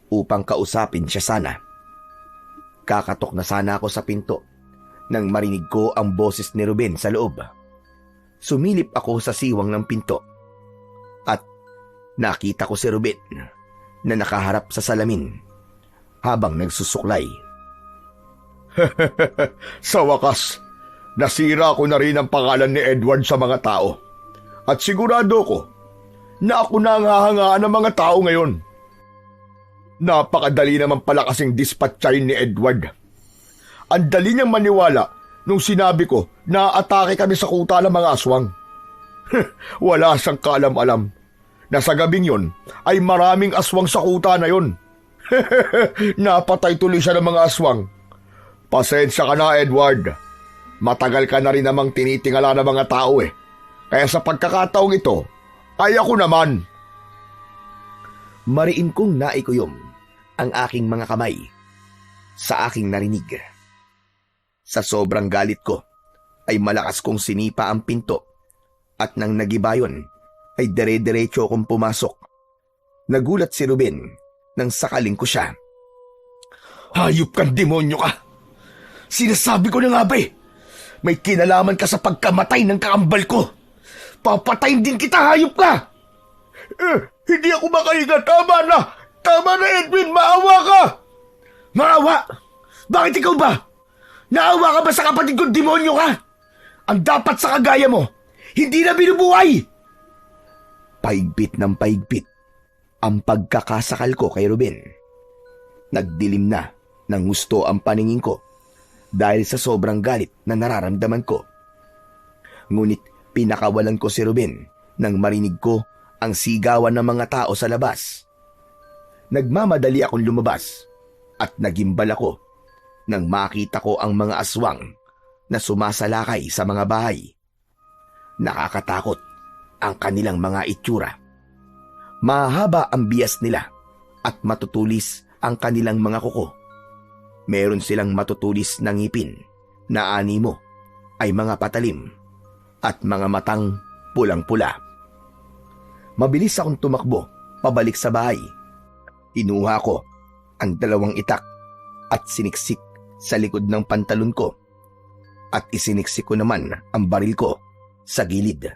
B: upang kausapin siya sana. Kakatok na sana ako sa pinto nang marinig ko ang boses ni Ruben sa loob. Sumilip ako sa siwang ng pinto at nakita ko si Ruben na nakaharap sa salamin habang nagsusuklay.
C: Sa wakas, nasira ko na rin ang pangalan ni Edward sa mga tao. At sigurado ko na ako na ang hahangaan ng mga tao ngayon. Napakadali naman pala kasing dispatchayin ni Edward. Ang dali niyang maniwala nung sinabi ko na atake kami sa kuta ng mga aswang. Wala siyang kaalam-alam na sa gabing yon ay maraming aswang sa kuta na yon. Napatay tuloy siya ng mga aswang. Pasensya ka na, Edward. Matagal ka na rin namang tinitingala ng mga tao eh. Kaya sa pagkakataong ito, ay ako naman.
B: Mariin kong naikuyom ang aking mga kamay sa aking narinig. Sa sobrang galit ko, ay malakas kong sinipa ang pinto at nang nagibayon, ay dire-diretso akong pumasok. Nagulat si Ruben nang sakaling ko siya.
C: Hayop kang demonyo ka! Sinasabi ko na nga ba eh, may kinalaman ka sa pagkamatay ng kakambal ko. Papatayin din kita, hayop ka! Hindi ako makahinga. Tama na! Tama na, Edwin! Maawa ka! Maawa? Bakit ikaw ba? Naawa ka ba sa kapatid kong demonyo ka? Ang dapat sa kagaya mo, hindi na binubuhay!
B: Paigpit ng paigpit ang pagkakasakal ko kay Ruben. Nagdilim na ng gusto ang paningin ko dahil sa sobrang galit na nararamdaman ko. Ngunit pinakawalan ko si Ruben nang marinig ko ang sigawan ng mga tao sa labas. Nagmamadali akong lumabas at nagimbal ako nang makita ko ang mga aswang na sumasalakay sa mga bahay. Nakakatakot ang kanilang mga itsura. Mahaba ang bias nila at matutulis ang kanilang mga kuko. Meron silang matutulis na ngipin na animo ay mga patalim at mga matang pulang-pula. Mabilis akong tumakbo pabalik sa bahay. Inuha ko ang 2 itak at siniksik sa likod ng pantalon ko at isiniksik ko naman ang baril ko sa gilid.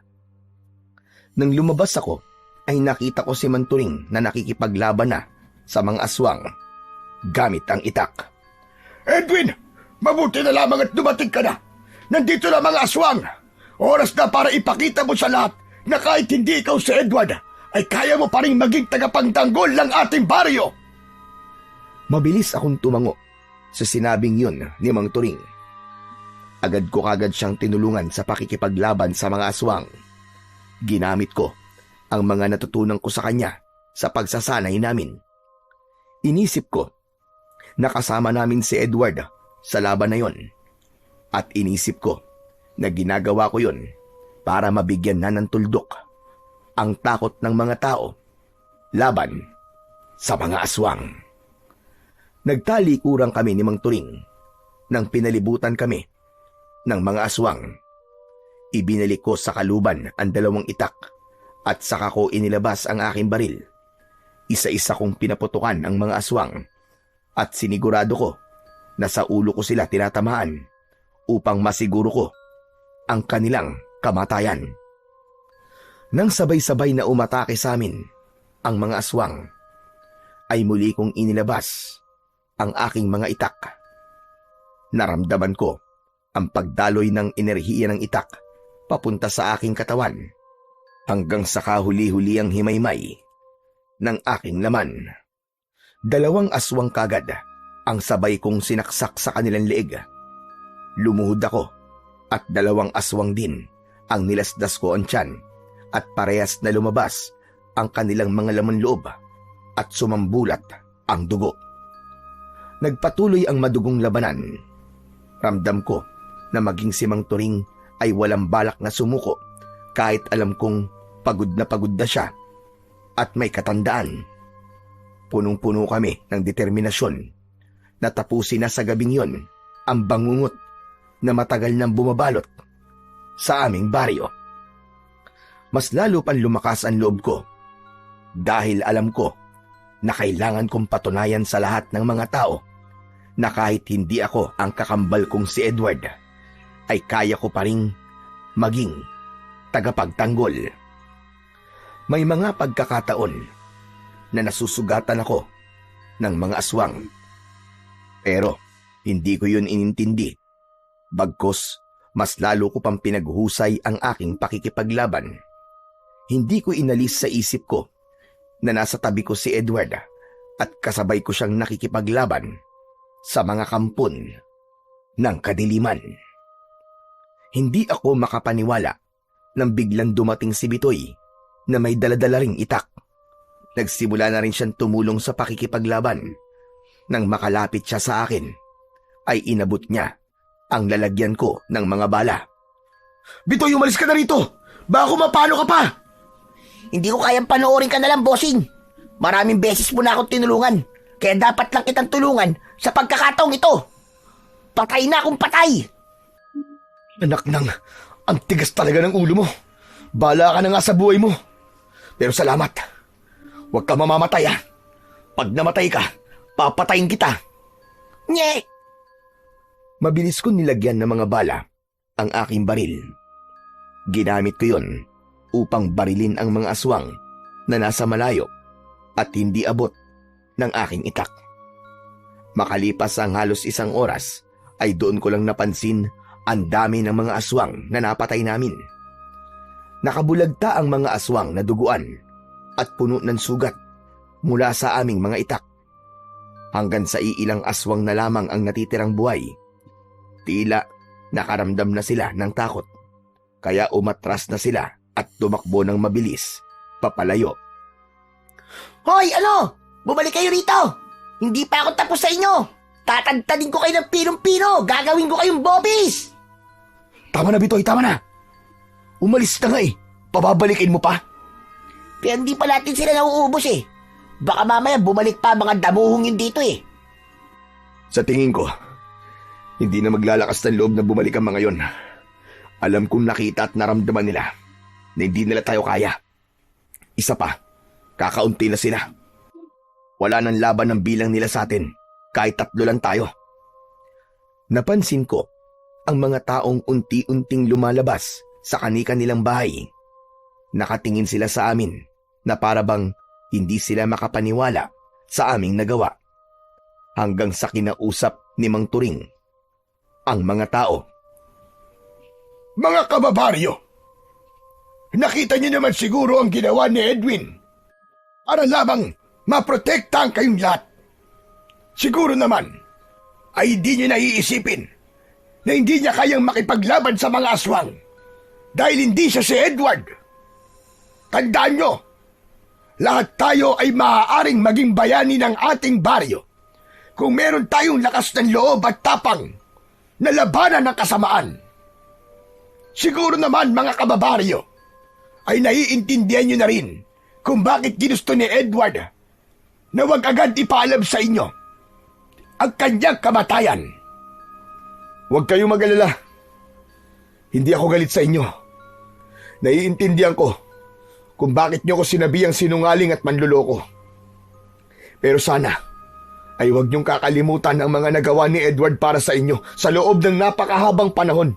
B: Nang lumabas ako ay nakita ko si Manturing na nakikipaglaban na sa mga aswang gamit ang itak.
C: Edwin, mabuti na lamang at dumating ka na. Nandito na mga aswang. Oras na para ipakita mo sa lahat na kahit hindi ikaw si Edward, ay kaya mo pa rin maging tagapagtanggol ng ating baryo.
B: Mabilis akong tumango sa sinabing yun ni Mang Turing. Agad ko kagad siyang tinulungan sa pakikipaglaban sa mga aswang. Ginamit ko ang mga natutunan ko sa kanya sa pagsasanay namin. Inisip ko na kasama namin si Edward sa laban na yon. At inisip ko na ginagawa ko yon para mabigyan na ng tuldok ang takot ng mga tao laban sa mga aswang. Nagtalikuran kami ni Mang Turing nang pinalibutan kami ng mga aswang. Ibinalik ko sa kaluban ang 2 itak at saka ko inilabas ang aking baril. Isa-isa kong pinaputukan ang mga aswang at sinigurado ko na sa ulo ko sila tinatamaan upang masiguro ko ang kanilang kamatayan. Nang sabay-sabay na umatake sa amin ang mga aswang, ay muli kong inilabas ang aking mga itak. Naramdaman ko ang pagdaloy ng enerhiya ng itak papunta sa aking katawan hanggang sa kahuli-huli ang himaymay ng aking laman. 2 aswang kagad ang sabay kong sinaksak sa kanilang leeg. Lumuhod ako at 2 aswang din ang nilasdas ko ang tiyan at parehas na lumabas ang kanilang mga laman loob at sumambulat ang dugo. Nagpatuloy ang madugong labanan. Ramdam ko na maging si Mang Turing ay walang balak na sumuko kahit alam kong pagod na siya at may katandaan. Punong-puno kami ng determinasyon na tapusin na sa gabing yon ang bangungot na matagal nang bumabalot sa aming baryo. Mas lalo pang lumakas ang loob ko dahil alam ko na kailangan kong patunayan sa lahat ng mga tao na kahit hindi ako ang kakambal kong si Edward, ay kaya ko pa ring maging tagapagtanggol. May mga pagkakataon na nasusugatan ako ng mga aswang. Pero hindi ko yun inintindi. Bagkus, mas lalo ko pang pinaghusay ang aking pakikipaglaban. Hindi ko inalis sa isip ko na nasa tabi ko si Edward at kasabay ko siyang nakikipaglaban sa mga kampon ng kadiliman. Hindi ako makapaniwala nang biglang dumating si Bitoy na may daladala ring itak. Nagsimula na rin siyang tumulong sa pakikipaglaban. Nang makalapit siya sa akin, ay inabot niya ang lalagyan ko ng mga bala.
C: Bitoy, umalis ka na rito! Baka mapano ka pa!
A: Hindi ko kayang panoorin ka na lang, bossing. Maraming beses mo na akong tinulungan, kaya dapat lang kitang tulungan sa pagkakataong ito. Patay na akong patay!
C: Anak nang, ang tigas talaga ng ulo mo. Bala ka na nga sa buhay mo. Pero salamat. Huwag ka mamamatay, ha. Pag namatay ka, papatayin kita.
A: Nye!
B: Mabilis ko nilagyan ng mga bala ang aking baril. Ginamit ko yon upang barilin ang mga aswang na nasa malayo at hindi abot ng aking itak. Makalipas ang halos 1 oras, ay doon ko lang napansin ang dami ng mga aswang na napatay namin. Nakabulagta ang mga aswang na duguan at puno ng sugat mula sa aming mga itak. Hanggang sa iilang aswang na lamang ang natitirang buhay. Tila nakaramdam na sila ng takot, kaya umatras na sila at tumakbo ng mabilis papalayo.
A: Hoy, ano? Bumalik kayo rito! Hindi pa ako tapos sa inyo! Tatagtadin ko kayo ng pinong-pino! Gagawin ko kayong bobbies!
C: Tama na, Bitoy, tama na. Umalis na nga eh. Pababalikin mo pa?
A: Kaya hindi pa natin sila nauubos eh. Baka mamaya bumalik pa mga damuhong yun dito eh.
B: Sa tingin ko, hindi na maglalakas ng loob na bumalik ang mga yon. Alam kong nakita at naramdaman nila na hindi nila tayo kaya. Isa pa, kakaunti na sila. Wala nang laban ng bilang nila sa atin, kahit 3 lang tayo. Napansin ko ang mga taong unti-unting lumalabas sa kani-kanilang bahay. Nakatingin sila sa amin na para bang hindi sila makapaniwala sa aming nagawa. Hanggang sa kinausap ni Mang Turing ang mga tao.
C: Mga kababaryo, nakita niyo naman siguro ang ginawa ni Edwin para lamang maprotektahan kayong lahat. Siguro naman ay hindi niyo naiisipin na hindi niya kayang makipaglaban sa mga aswang dahil hindi siya si Edward. Tandaan niyo, lahat tayo ay maaaring maging bayani ng ating baryo kung meron tayong lakas ng loob at tapang na labanan ng kasamaan. Siguro naman mga kababaryo ay naiintindihan niyo na rin kung bakit ginusto ni Edward na wag agad ipaalam sa inyo ang kanyang kamatayan.
B: Huwag kayong mag-alala. Hindi ako galit sa inyo. Naiintindihan ko kung bakit niyo ko sinabihang sinungaling at manluloko. Pero sana ay huwag niyong kakalimutan ang mga nagawa ni Edward para sa inyo sa loob ng napakahabang panahon.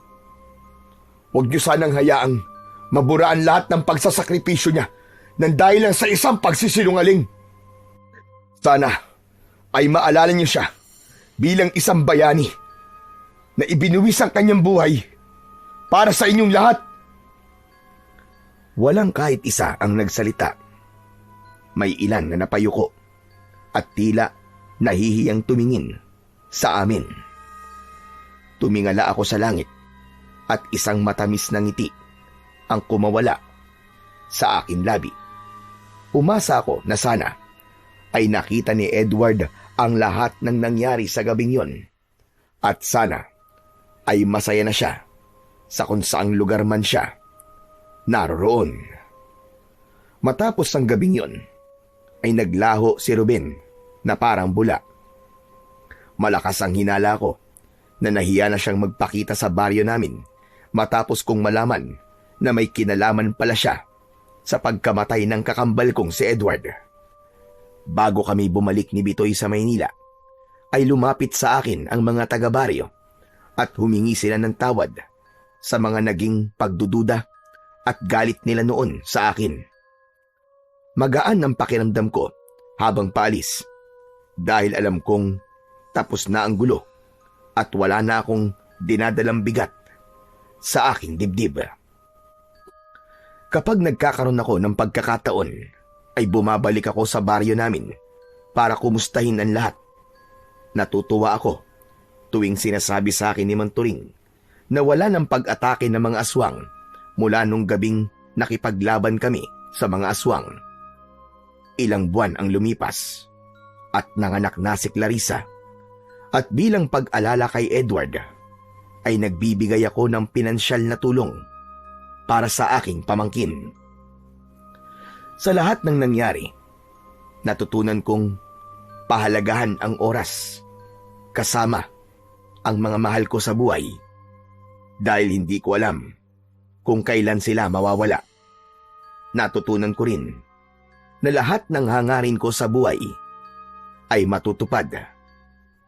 B: Huwag niyo sanang hayaang maburaan lahat ng pagsasakripisyo niya nang dahil lang sa isang pagsisinungaling. Sana ay maalala niyo siya bilang isang bayani na ibinuwis ang kanyang buhay para sa inyong lahat. Walang kahit isa ang nagsalita. May ilan na napayuko at tila nahihiyang tumingin sa amin. Tumingala ako sa langit at isang matamis na ngiti ang kumawala sa aking labi. Umasa ako na sana ay nakita ni Edward ang lahat ng nangyari sa gabing yon at sana ay masaya na siya sa kung saang lugar man siya naroroon. Matapos ang gabing yon ay naglaho si Ruben na parang bula. Malakas ang hinala ko na nahiya na siyang magpakita sa baryo namin matapos kong malaman na may kinalaman pala siya sa pagkamatay ng kakambal kong si Edward. Bago kami bumalik ni Bitoy sa Maynila, ay lumapit sa akin ang mga taga-baryo at humingi sila ng tawad sa mga naging pagdududa at galit nila noon sa akin. Magaan ang pakiramdam ko habang paalis dahil alam kong tapos na ang gulo at wala na akong dinadalang bigat sa aking dibdib. Kapag nagkakaroon ako ng pagkakataon, ay bumabalik ako sa baryo namin para kumustahin ang lahat. Natutuwa ako tuwing sinasabi sa akin ni Mang Turing na wala ng pag-atake ng mga aswang mula nung gabing nakipaglaban kami sa mga aswang. Ilang buwan ang lumipas at nanganak na si Clarissa at bilang pag-alala kay Edward ay nagbibigay ako ng pinansyal na tulong para sa aking pamangkin. Sa lahat ng nangyari, natutunan kong pahalagahan ang oras kasama ang mga mahal ko sa buhay dahil hindi ko alam kung kailan sila mawawala. Natutunan ko rin na lahat ng hangarin ko sa buhay ay matutupad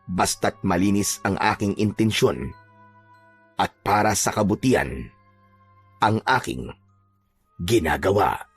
B: basta't malinis ang aking intensyon at para sa kabutihan ang aking ginagawa.